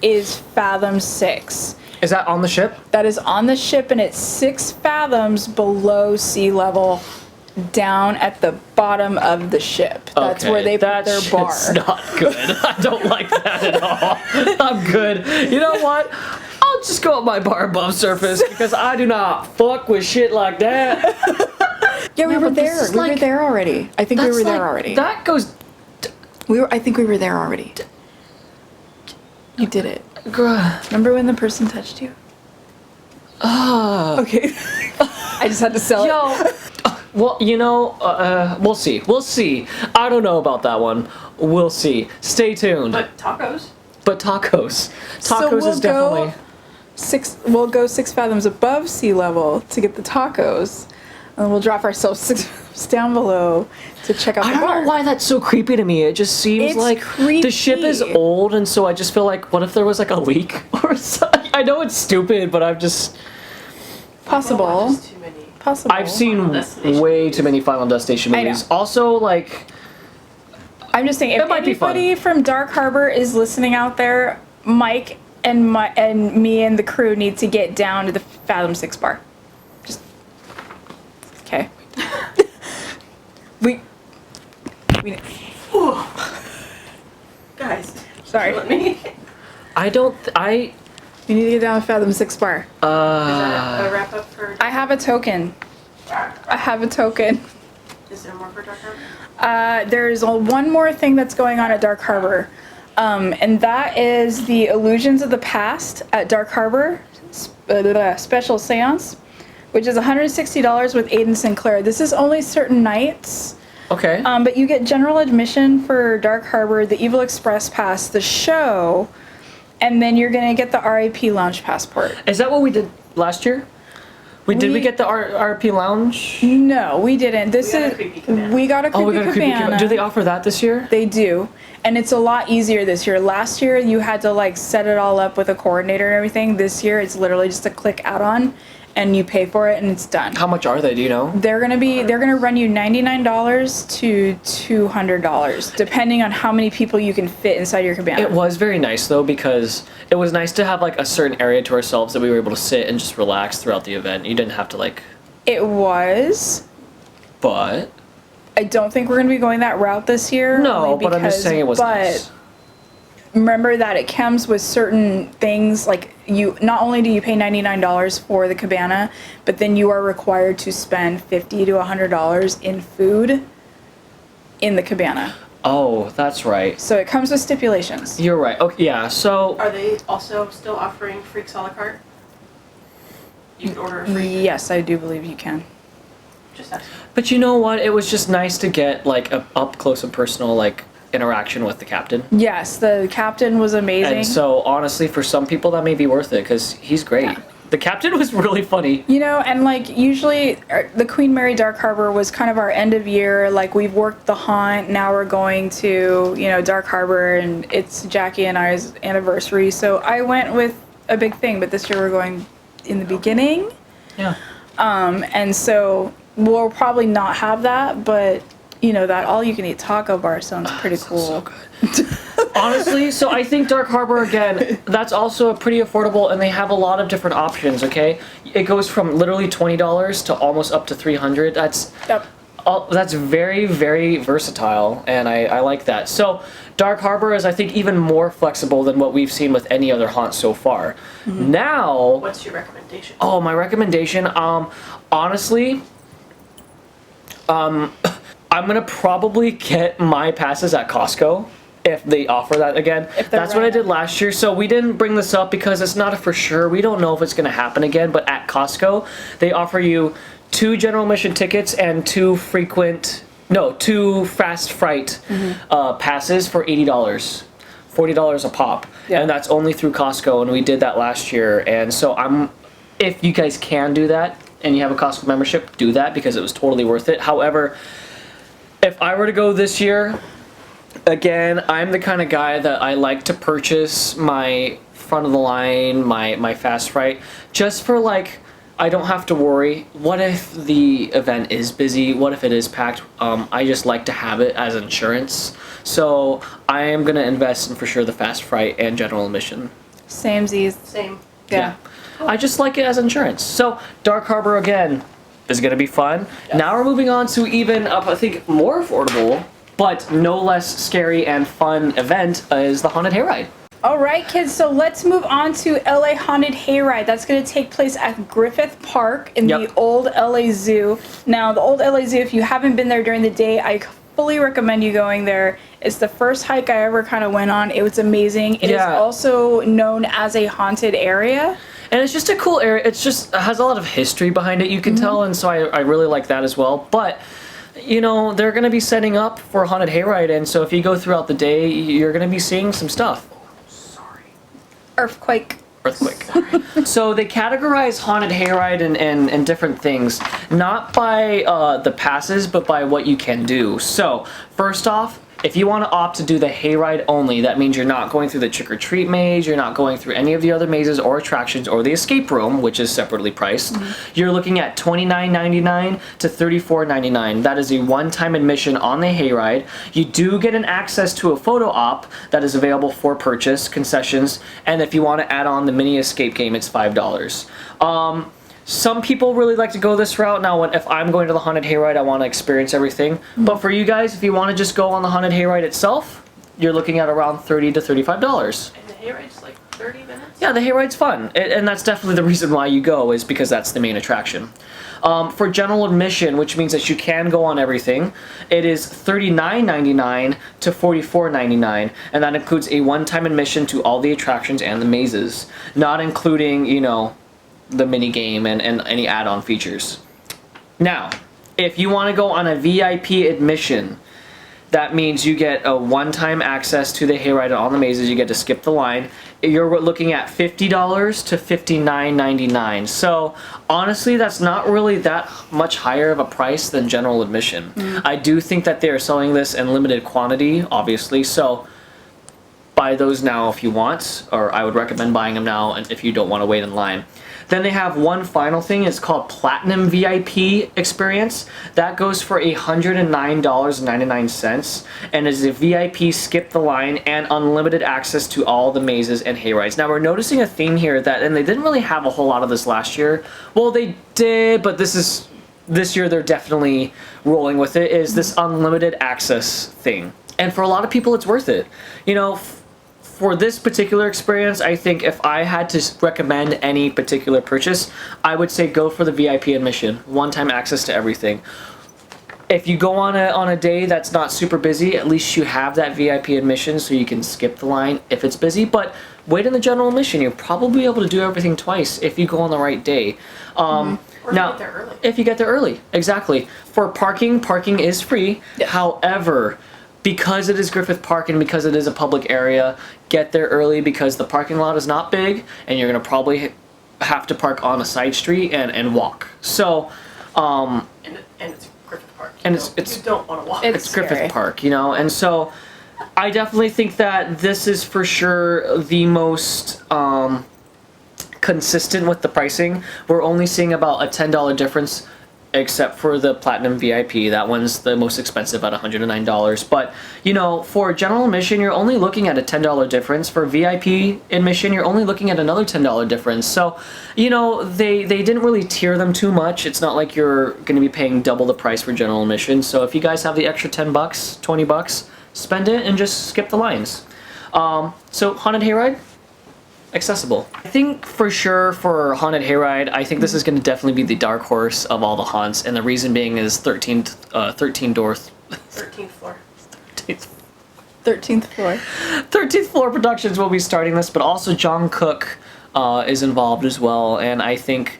is Fathom 6. Is that on the ship? That is on the ship, and it's 6 fathoms below sea level, down at the bottom of the ship. That's Okay, where they put that their bar. shit's not good. I don't like that at all. I'm good. You know what? I'll just go up my bar above surface because I do not fuck with shit like that. Yeah, we Yeah, were but this there. is We were like- there already. I think we That's were there like- already. That goes. I think we were there already. You did it. Bruh. Remember when the person touched you? Okay. I just had to sell it. Yo. Well, you know, we'll see. We'll see. I don't know about that one. We'll see. Stay tuned. But tacos? But tacos. So Tacos we'll is definitely. We'll go 6 fathoms above sea level to get the tacos, and then we'll drop ourselves 6 fathoms down below to check out I the don't bar. know why that's so creepy to me. It just seems It's like the ship is creepy. old, and so I just feel like, what if there was like a leak or something? I know it's stupid, but I've just. Possible. Watches too many. Possible. I've seen Final Destination way movies. too many Final Destination I know. movies. Also, like, I'm just saying, if It might be fun. anybody from Dark Harbor is listening out there, Mike and me and the crew need to get down to the Fathom 6 bar. Just We Guys, Sorry. killing me. You need to get down to Fathom 6 bar. Is that a wrap up for? I have a token. Is there more for Dark Harbor? There's one more thing that's going on at Dark Harbor. And that is the Illusions of the Past at Dark Harbor special seance, which is $160 with Aiden Sinclair. This is only certain nights. Okay. But you get general admission for Dark Harbor, the Evil Express Pass, the show, and then you're gonna get the RIP Lounge passport. Is that what we did last year? Did we get the RP Lounge? No, we didn't. We got a creepy cabana. We got a creepy Oh, we got a creepy cabana. cabana. Do they offer that this year? They do. And it's a lot easier this year. Last year you had to like set it all up with a coordinator and everything. This year it's literally just a click add-on and you pay for it and it's done. How much are they? Do you know? They're gonna run you $99 to $200, depending on how many people you can fit inside your cabana. It was very nice though, because it was nice to have like a certain area to ourselves that we were able to sit and just relax throughout the event. You didn't have to like. It was. But. I don't think we're gonna be going that route this year. No, only but I'm just because- saying it was nice. Remember that it comes with certain things, like you not only do you pay $99 for the cabana, but then you are required to spend $50 to $100 in food in the cabana. Oh, that's right. So it comes with stipulations. You're right. Okay, yeah. So. Are they also still offering Freaks a la carte? You can order a freak. Yes, I do believe you can. Just asking. But you know what? It was just nice to get like a up close and personal like interaction with the captain. Yes, the captain was amazing. And so honestly, for some people that may be worth it because he's great. Yeah. The captain was really funny. You know, and like usually the Queen Mary Dark Harbor was kind of our end of year. Like we've worked the haunt, now we're going to, Dark Harbor, and it's Jackie and I's anniversary. So I went with a big thing, but this year we're going in the beginning. Yeah. And so we'll probably not have that, but that all you can eat taco bar sounds pretty cool. So good. Honestly, so I think Dark Harbor again, that's also pretty affordable and they have a lot of different options, okay? It goes from literally $20 to almost up to $300. That's very, very versatile and I like that. So Dark Harbor is I think even more flexible than what we've seen with any other haunt so far. Mm-hmm. Now, what's your recommendation? Oh, my recommendation, honestly, I'm gonna probably get my passes at Costco if they offer that again. That's what I did last year. So we didn't bring this up because it's not for sure. We don't know if it's gonna happen again. But at Costco, they offer you 2 general admission tickets and 2 fast fright passes for $80. $40 a pop. Yeah. And that's only through Costco, and we did that last year. And so if you guys can do that and you have a Costco membership, do that because it was totally worth it. However, if I were to go this year, again, I'm the kind of guy that I like to purchase my front of the line, my fast fright, just for like, I don't have to worry. What if the event is busy? What if it is packed? I just like to have it as insurance. So I am going to invest in for sure the fast fright and general admission. Samesies. Same. Yeah. I just like it as insurance. So Dark Harbor again is going to be fun. Yes. Now we're moving on to even I think more affordable, but no less scary and fun event is the Haunted Hayride. All right, kids, so let's move on to LA Haunted Hayride. That's going to take place at Griffith Park in the old LA Zoo. Now, the old LA Zoo, if you haven't been there during the day, I fully recommend you going there. It's the first hike I ever kind of went on. It was amazing. It is also known as a haunted area. And it's just a cool area. It has a lot of history behind it, you can tell, and so I really like that as well. But, they're going to be setting up for Haunted Hayride, and so if you go throughout the day, you're going to be seeing some stuff. Earthquake. So they categorize Haunted Hayride and different things, not by the passes, but by what you can do. So, first off, if you want to opt to do the Hayride only, that means you're not going through the trick-or-treat maze, you're not going through any of the other mazes or attractions or the escape room, which is separately priced. You're looking at $29.99 to $34.99. That is a one-time admission on the Hayride. You do get an access to a photo op that is available for purchase, concessions, and if you want to add on the mini escape game, it's $5. Some people really like to go this route. Now, if I'm going to the Haunted Hayride, I want to experience everything. But for you guys, if you want to just go on the Haunted Hayride itself, you're looking at around $30 to $35. And the hayride's like 30 minutes? Yeah, the hayride's fun, and that's definitely the reason why you go, is because that's the main attraction. For general admission, which means that you can go on everything, it is $39.99 to $44.99, and that includes a one-time admission to all the attractions and the mazes, not including, you know, the mini game and any add-on features. Now, if you want to go on a VIP admission, that means you get a one-time access to the hayride and all the mazes. You get to skip the line. You're looking at $50 to $59.99. So honestly, that's not really that much higher of a price than general admission. I do think that they are selling this in limited quantity, obviously. So buy those now if you want, or I would recommend buying them now if you don't want to wait in line. Then they have one final thing. It's called Platinum VIP Experience. That goes for $109.99 and is a VIP skip the line and unlimited access to all the mazes and hayrides. Now we're noticing a theme here that, and they didn't really have a whole lot of this last year. Well, they did, but this year they're definitely rolling with it, is this unlimited access thing. And for a lot of people, it's worth it. You know, for this particular experience, I think if I had to recommend any particular purchase, I would say go for the VIP admission, one-time access to everything. If you go on a day that's not super busy, at least you have that VIP admission so you can skip the line if it's busy. But wait in the general admission, you'll probably be able to do everything twice if you go on the right day. Or now, if you get there early. If you get there early, exactly. For parking is free. Yes. However, because it is Griffith Park and because it is a public area, get there early because the parking lot is not big and you're going to probably have to park on a side street and walk. So, And it's Griffith Park. And you don't want to walk. it's scary. Griffith Park, you know, and so I definitely think that this is for sure the most consistent with the pricing. We're only seeing about a $10 difference, except for the Platinum VIP. That one's the most expensive at $109. But, you know, for general admission, you're only looking at a $10 difference. For VIP admission, you're only looking at another $10 difference. So, you know, they didn't really tier them too much. It's not like you're going to be paying double the price for general admission. So if you guys have the extra 10 bucks, 20 bucks, spend it and just skip the lines. So Haunted Hayride, accessible. I think for sure for Haunted Hayride, I think this is going to definitely be the dark horse of all the haunts, and the reason being is 13th floor. 13th floor. 13th Floor Productions will be starting this, but also John Cook is involved as well, and I think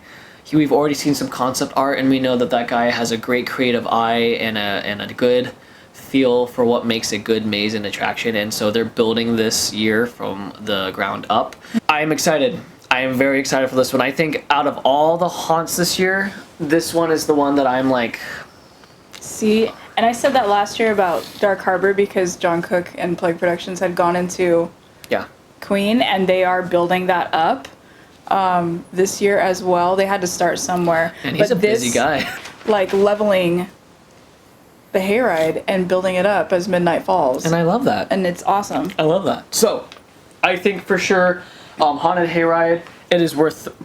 we've already seen some concept art, and we know that that guy has a great creative eye and a good feel for what makes a good maze and attraction, and so they're building this year from the ground up. I am excited. I am very excited for this one. I think out of all the haunts this year, this one is the one that I'm like... See, and I said that last year about Dark Harbor because John Cook and Plague Productions had gone into Yeah. Queen, and they are building that up this year as well. They had to start somewhere. And he's But a busy guy. Like leveling the hayride and building it up as Midnight Falls. And I love that. And it's awesome. I love that. So, I think for sure, Haunted Hayride, it is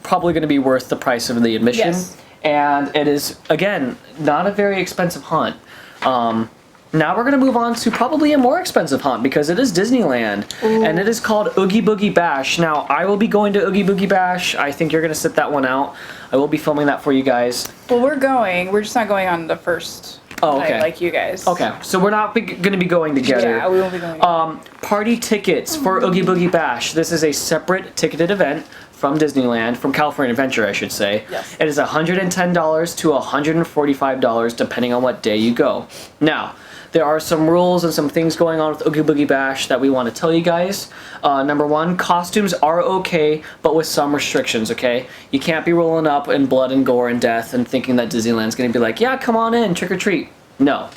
probably going to be worth the price of the admission. Yes. And it is, again, not a very expensive haunt. Now we're going to move on to probably a more expensive haunt because it is Disneyland. Ooh. And it is called Oogie Boogie Bash. Now, I will be going to Oogie Boogie Bash. I think you're going to sit that one out. I will be filming that for you guys. Well, we're going. We're just not going on the first night like you guys. Okay, so we're not going to be going together. Yeah, we won't be going together. Party tickets for Oogie Boogie Bash. This is a separate ticketed event from Disneyland, from California Adventure, I should say. Yes. It is $110 to $145 depending on what day you go. Now, there are some rules and some things going on with Oogie Boogie Bash that we want to tell you guys. Number one, costumes are okay, but with some restrictions, okay? You can't be rolling up in blood and gore and death and thinking that Disneyland's going to be like, yeah, come on in, trick or treat. No.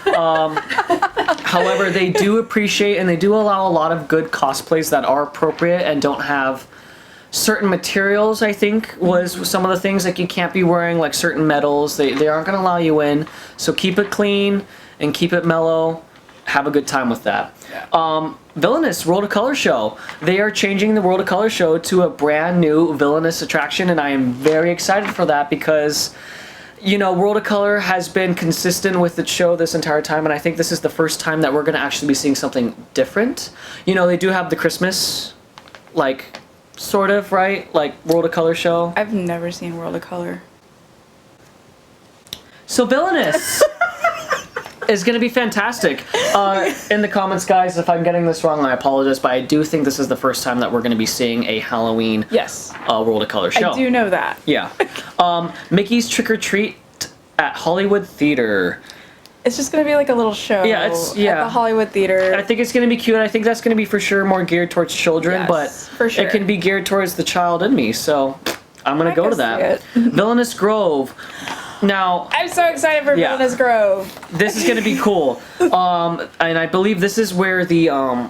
However, they do appreciate and they do allow a lot of good cosplays that are appropriate and don't have certain materials, I think, was some of the things. Like, you can't be wearing, like, certain metals. They aren't going to allow you in. So keep it clean and keep it mellow. have a good time with that. Villainous World of Color show. They are changing the World of Color show to a brand new Villainous attraction, and I am very excited for that because, you know, World of Color has been consistent with its show this entire time, and I think this is the first time that we're going to actually be seeing something different. You know, they do have the Christmas, like, sort of, right? Like, World of Color show. I've never seen World of Color. So Villainous is going to be fantastic. In the comments, guys, if I'm getting this wrong, I apologize, but I do think this is the first time that we're going to be seeing a Halloween Yes. World of Color show. I do know that. Yeah. Mickey's Trick or Treat at Hollywood Theater. It's just gonna be like a little show. Yeah, at the Hollywood Theater. I think it's going to be cute. I think that's going to be for sure more geared towards children, Yes, but for sure. it can be geared towards the child in me, so I'm going to I go can to that. see it. Villainous Grove. Now, I'm so excited for Yeah. Villainous Grove. this is going to be cool. And I believe this is where the,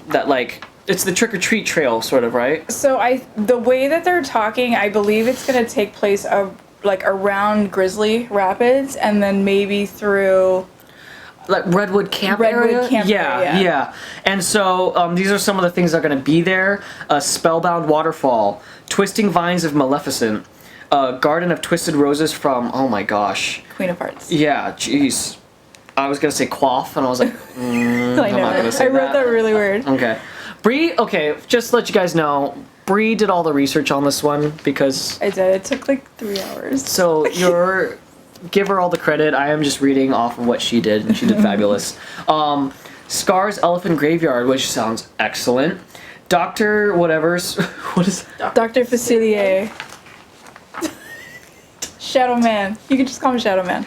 that like, it's the trick or treat trail, sort of, right? So the way that they're talking, I believe it's gonna take place like around Grizzly Rapids, and then maybe through Like Redwood Camp Redwood area? Camp yeah, area. yeah. And so these are some of the things that are going to be there. Spellbound Waterfall, Twisting Vines of Maleficent, Garden of Twisted Roses from, oh my gosh. Queen of Hearts. Yeah, jeez. I was going to say Quaff, and I was like, I I'm know. not going to say I wrote that really weird. Okay. Bree, okay, just to let you guys know, Bree did all the research on this one because... I did. It took like 3 hours. So you're... Give her all the credit. I am just reading off of what she did, and she did fabulous. Scar's Elephant Graveyard, which sounds excellent. Dr. Whatever's... What is that? Dr. Facilier. Shadow Man. You can just call him Shadow Man.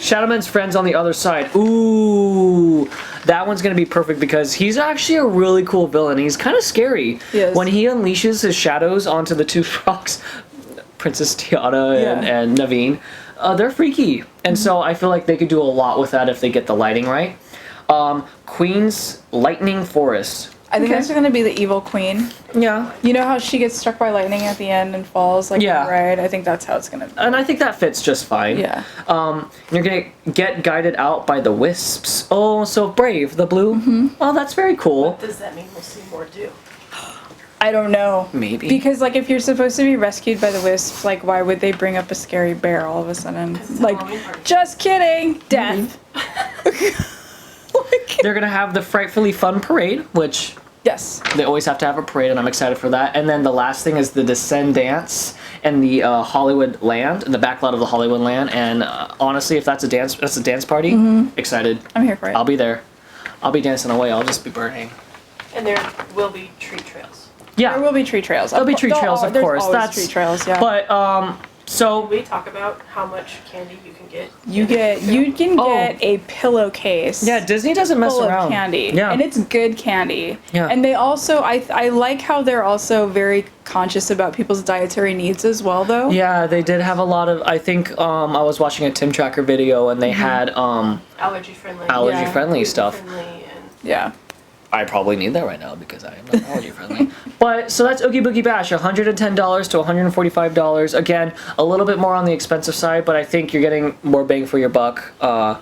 Shadowman's Friends on the Other Side. Ooh, that one's gonna be perfect because he's actually a really cool villain. He's kind of scary. Yes. When he unleashes his shadows onto the two frogs, Princess Tiana and Naveen, they're freaky. And so I feel like they could do a lot with that if they get the lighting right. Queen's Lightning Forest. I think that's gonna be the evil queen. Yeah. You know how she gets struck by lightning at the end and falls like Yeah. right? I think that's how it's gonna be. And I think that fits just fine. Yeah. You're gonna get guided out by the wisps. Oh, so brave, the blue. Oh, that's very cool. Does that mean we'll see more do? I don't know. Maybe. Because like if you're supposed to be rescued by the wisps, like why would they bring up a scary bear all of a sudden? it's a Like Halloween party. just kidding. Death. They're gonna have the Frightfully Fun Parade, which Yes. they always have to have a parade, and I'm excited for that. And then the last thing is the Descend Dance and the Hollywood Land, the backlot of the Hollywood Land. And honestly, if that's a dance party, excited. I'm here for it. I'll be there. I'll be dancing away. I'll just be burning. And there will be treat trails. Yeah, There will be tree trails. there'll be tree trails, of there's course. always That's tree trails, yeah. But Can so we talk about how much candy you can get? you can Oh. get a pillowcase. yeah, Disney doesn't mess Full around. of candy. Yeah, And it's good candy. Yeah. And they also I like how they're also very conscious about people's dietary needs as well though. yeah, they did have a lot of. I think I was watching a Tim Tracker video, and they had Allergy friendly. allergy friendly stuff. Friendly and Yeah. I probably need that right now because I am not allergy friendly. But so that's Oogie Boogie Bash, $110 to $145. Again, a little bit more on the expensive side, but I think you're getting more bang for your buck.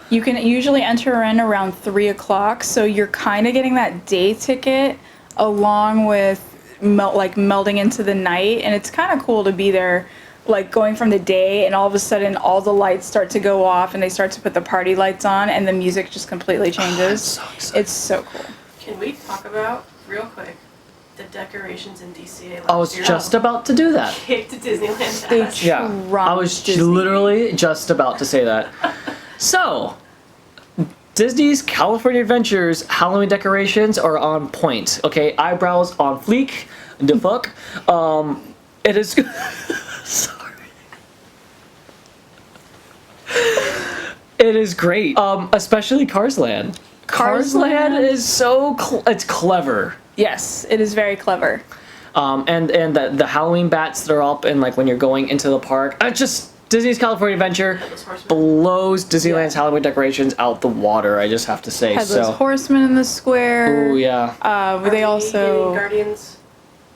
You can usually enter in around 3 o'clock, so you're kind of getting that day ticket along with melding into the night, and it's kind of cool to be there, like going from the day, and all of a sudden all the lights start to go off, and they start to put the party lights on, and the music just completely changes. so excited. It's so cool. Can we talk about, real quick, the decorations in DCA last I was year? just about to do that. Kicked Disneyland They ass. Yeah, I was Disney. literally just about to say that. So, Disney's California Adventures Halloween decorations are on point. Okay, eyebrows on fleek. The fuck. It is. Sorry. It is great. Especially Cars Land. Cars Land is so it's clever. Yes, it is very clever. And the Halloween bats that are up, and like when you're going into the park, Disney's California Adventure Headless Horseman. blows Disneyland's Halloween decorations out the water. I just have to say. Headless So, Horseman in the square. ooh yeah, Are They we also getting Guardians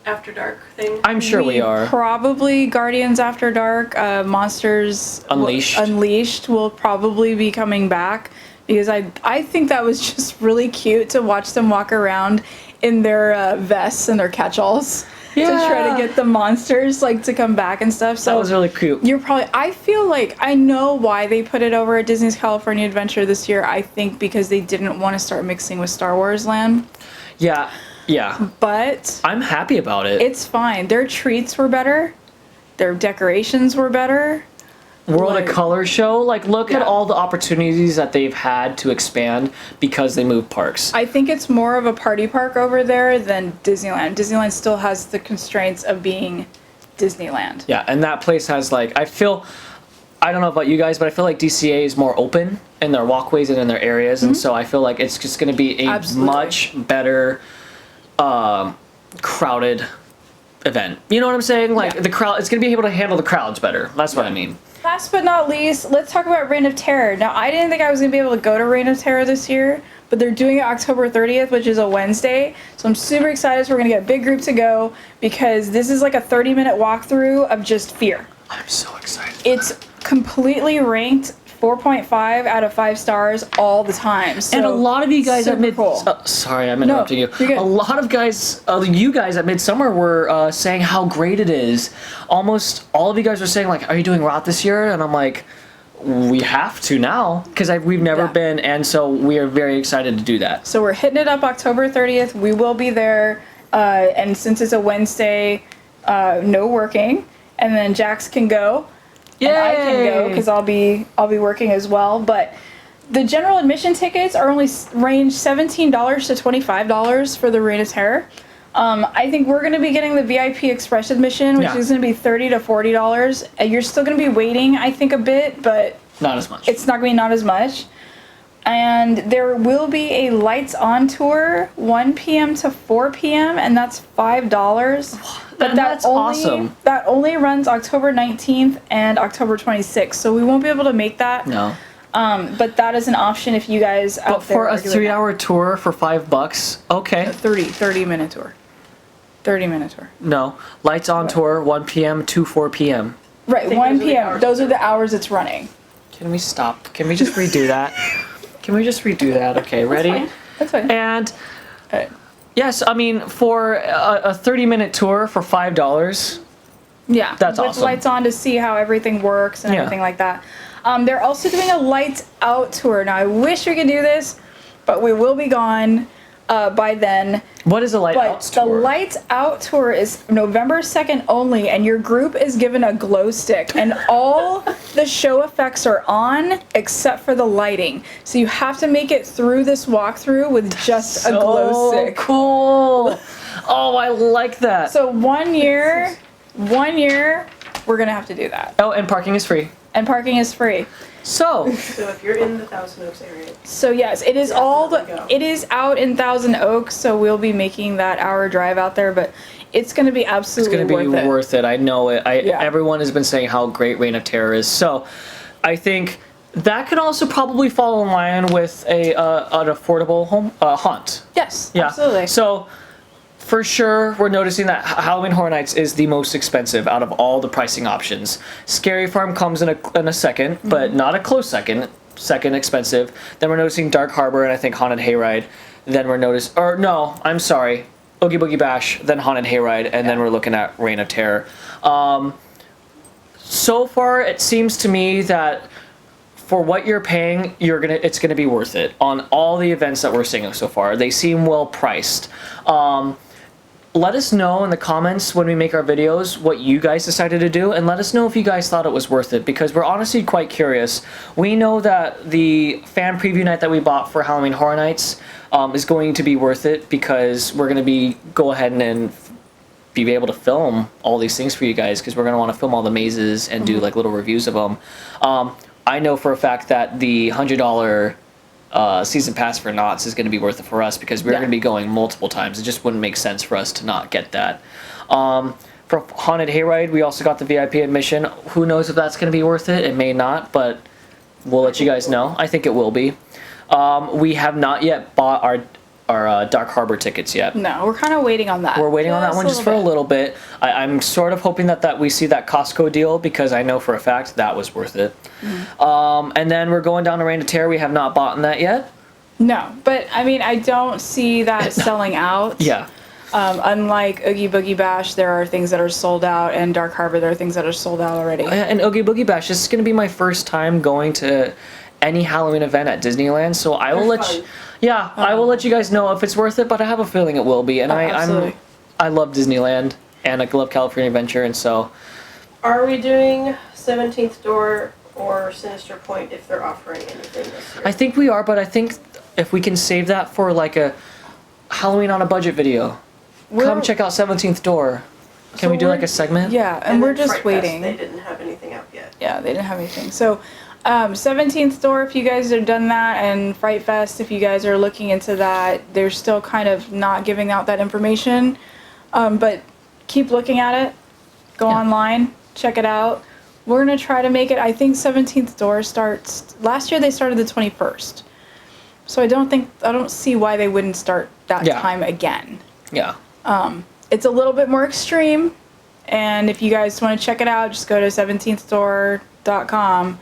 After Dark thing? I'm sure we are. Probably Guardians After Dark. Monsters Unleashed. Unleashed will probably be coming back because I think that was just really cute to watch them walk around in their vests and their catch-alls to try to get the monsters like to come back and stuff. So that was really cute. I feel like I know why they put it over at Disney's California Adventure this year. I think because they didn't want to start mixing with Star Wars Land. Yeah. But I'm happy about it. it's fine. Their treats were better. Their decorations were better. World of Color show, like look at Yeah. all the opportunities that they've had to expand because they moved parks. I think it's more of a party park over there than Disneyland. Disneyland still has the constraints of being Disneyland. Yeah, and that place has like, I don't know about you guys, but I feel like DCA is more open in their walkways and in their areas, and so I feel like it's just going to be a Absolutely. much better crowded event. You know what I'm saying? Like the crowd, it's going to be able to handle the crowds better. That's what I mean. Last but not least, let's talk about Reign of Terror. Now, I didn't think I was going to be able to go to Reign of Terror this year, but they're doing it October 30th, which is a Wednesday. So I'm super excited. So we're going to get a big group to go because this is like a 30-minute walkthrough of just fear. I'm so excited. It's completely ranked 4.5 out of 5 stars all the time. So And a lot of you guys at super cool. sorry, I'm interrupting you. you're good. A lot of guys, you guys at Midsummer were saying how great it is. Almost all of you guys were saying like, "Are you doing Rot this year?" And I'm like, "We have to now because we've never Yeah. been, and so we are very excited to do that." So we're hitting it up October 30th. We will be there. And since it's a Wednesday, no working. And then Jax can go. And I can go because I'll be working as well. But the general admission tickets are only range $17 to $25 for the Reign of Terror. I think we're going to be getting the VIP Express admission, which is going to be $30 to $40. You're still going to be waiting, I think, a bit, but Not as much. it's not going to be not as much. And there will be a lights on tour 1 p.m. to 4 p.m. and that's $5. But that's awesome. That only runs October 19th and October 26th. So we won't be able to make that. No. But that is an option if you guys out But there for a are doing that. 3-hour tour for $5, okay. 30-minute tour. 30-minute tour. No. Lights on tour 1 p.m. to 4 p.m. Right, think 1 those are the p.m. hours Those are it's the hours it's running. Can we stop? Can we just redo that? Can we just redo that? Okay, ready? That's fine. And Alright. yes, I mean for a 30-minute tour for $5. Yeah, That's with awesome. lights on to see how everything works and Yeah. everything like that. They're also doing a lights out tour. Now, I wish we could do this, but we will be gone by then. What is a light But out the tour? lights out tour is November 2nd only, and your group is given a glow stick, and all the show effects are on except for the lighting. So you have to make it through this walkthrough with just a glow stick. Cool. Oh, I like that. So 1 year, we're gonna have to do that. Oh, and parking is free. And parking is free. So, So if you're in the Thousand Oaks area, So yes, it is it is out in Thousand Oaks, so we'll be making that hour drive out there, but it's gonna be it's absolutely going to be worth it. I know it. Yeah. Everyone has been saying how great Reign of Terror is. So, I think that could also probably fall in line with an affordable home haunt. Yes, Yeah. absolutely. So, for sure, we're noticing that Halloween Horror Nights is the most expensive out of all the pricing options. Scary Farm comes in a second, but not a close second. Second expensive. Then we're noticing Dark Harbor and I think Haunted Hayride. Then we're I'm sorry, Oogie Boogie Bash, then Haunted Hayride, and then we're looking at Reign of Terror. So far, it seems to me that for what you're paying, it's gonna be worth it on all the events that we're seeing so far. They seem well priced. Let us know in the comments when we make our videos what you guys decided to do, and let us know if you guys thought it was worth it, because we're honestly quite curious. We know that the fan preview night that we bought for Halloween Horror Nights is going to be worth it, because we're going to go ahead and be able to film all these things for you guys, because we're going to want to film all the mazes and do like little reviews of them. I know for a fact that the $100 season pass for Knotts is going to be worth it for us, because we're going to be going multiple times. It just wouldn't make sense for us to not get that. For Haunted Hayride, we also got the VIP admission. Who knows if that's going to be worth it? It may not, but we'll let you guys know. I think it will be. We have not yet bought our Dark Harbor tickets yet. No, we're kind of waiting on that. We're waiting on that one just for a bit. little bit. I'm sort of hoping that we see that Costco deal because I know for a fact that was worth it. And then we're going down to Rain to Terror. We have not bought that yet. No, but I mean, I don't see that selling out. Yeah. Unlike Oogie Boogie Bash, there are things that are sold out, and Dark Harbor, there are things that are sold out already. And Oogie Boogie Bash, this is going to be my first time going to any Halloween event at Disneyland, so I will let you, I will let you guys know if it's worth it, but I have a feeling it will be. And Absolutely. I love Disneyland, and I love California Adventure, and so... Are we doing 17th Door or Sinister Point if they're offering anything this year? I think we are, but I think if we can save that for like a Halloween on a budget video. Come check out 17th Door. Can we do like a segment? Yeah, and we're then just Fright Fest, waiting. they didn't have anything out yet. Yeah, they didn't have anything. So, 17th Door, if you guys have done that, and Fright Fest, if you guys are looking into that, they're still kind of not giving out that information. But keep looking at it. Go online, check it out. We're going to try to make it, I think 17th Door starts, last year they started the 21st. So I don't see why they wouldn't start that time again. Yeah. It's a little bit more extreme, and if you guys want to check it out, just go to 17thstore.com.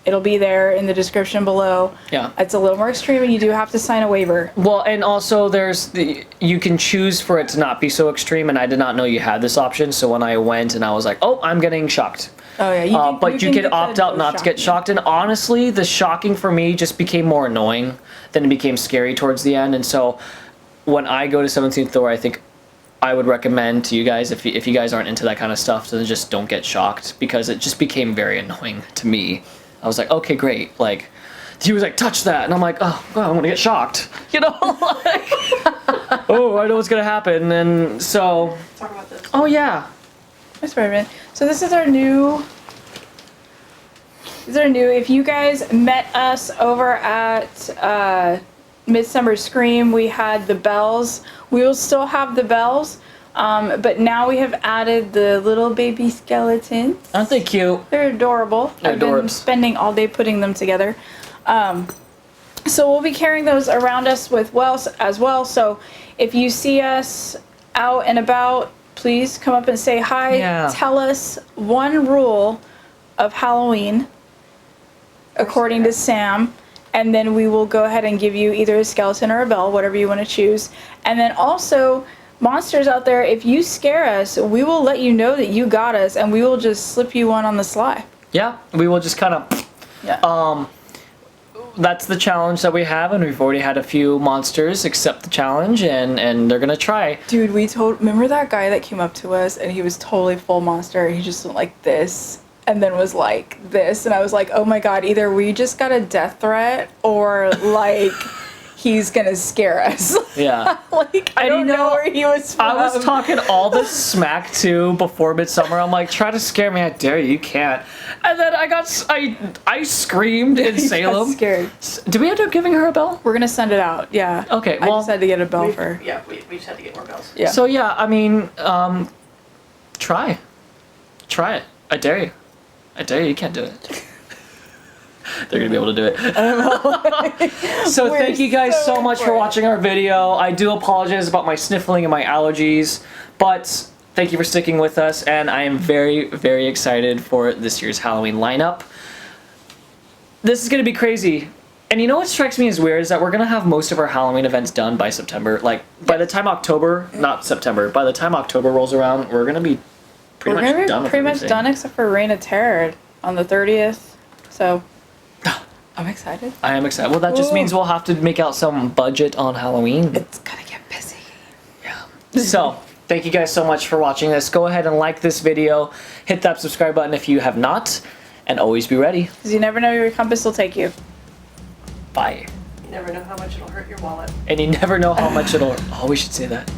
It'll be there in the description below. Yeah. It's a little more extreme, and you do have to sign a waiver. Well, and also you can choose for it to not be so extreme, and I did not know you had this option, so when I went and I was like, oh, I'm getting shocked. Oh, yeah. But you could opt out not to get shocked, and honestly, the shocking for me just became more annoying than it became scary towards the end, and so when I go to 17th Door, I think I would recommend to you guys, if you guys aren't into that kind of stuff, then just don't get shocked, because it just became very annoying to me. I was like, okay, great. Like, he was like, touch that. And I'm like, oh, well, I'm going to get shocked. You know? Like, oh, I know what's going to happen. And so... Talk about this. Oh, yeah. That's Spider-Man. So this is our new... If you guys met us over at Midsummer Scream, we had the bells. We will still have the bells. But now we have added the little baby skeletons. Aren't they cute? They're adorable. They're I've been adorbs. spending all day putting them together. So we'll be carrying those around us as well. So if you see us out and about, please come up and say hi. Yeah. Tell us one rule of Halloween, according to Sam. And then we will go ahead and give you either a skeleton or a bell, whatever you want to choose. And then also... monsters out there, if you scare us, we will let you know that you got us, and we will just slip you one on the sly. Yeah, we will just kind of... Yeah. That's the challenge that we have, and we've already had a few monsters accept the challenge, and they're going to try. Dude, remember that guy that came up to us, and he was totally full monster, and he just went like this, and then was like this, and I was like, oh my god, either we just got a death threat, or like... he's gonna scare us. Yeah. Like, I don't know where he was from. I was talking all this smack too before Midsummer. I'm like, try to scare me, I dare you, you can't. And then I screamed in Salem. Scared. Did we end up giving her a bell? We're gonna send it out, yeah. Okay, I well... just had to get a bell for... Yeah, we just had to get more bells. Yeah. So yeah, I mean, try it. I dare you. You can't do it. They're gonna be able to do it. So thank you guys so much for watching our video. I do apologize about my sniffling and my allergies, but thank you for sticking with us, and I am very, very excited for this year's Halloween lineup. This is gonna be crazy. And you know what strikes me as weird is that we're gonna have most of our Halloween events done by September. Like, by the time October, not September, by the time October rolls around, we're gonna be pretty much done with pretty everything. much done except for Reign of Terror on the 30th. So I'm excited. I am excited. Well, that just means we'll have to make out some budget on Halloween. It's gonna get busy. Yeah. So, thank you guys so much for watching this. Go ahead and like this video. Hit that subscribe button if you have not. And always be ready. Because you never know where your compass will take you. Bye. You never know how much it'll hurt your wallet. And you never know how much it'll... Oh, we should say that.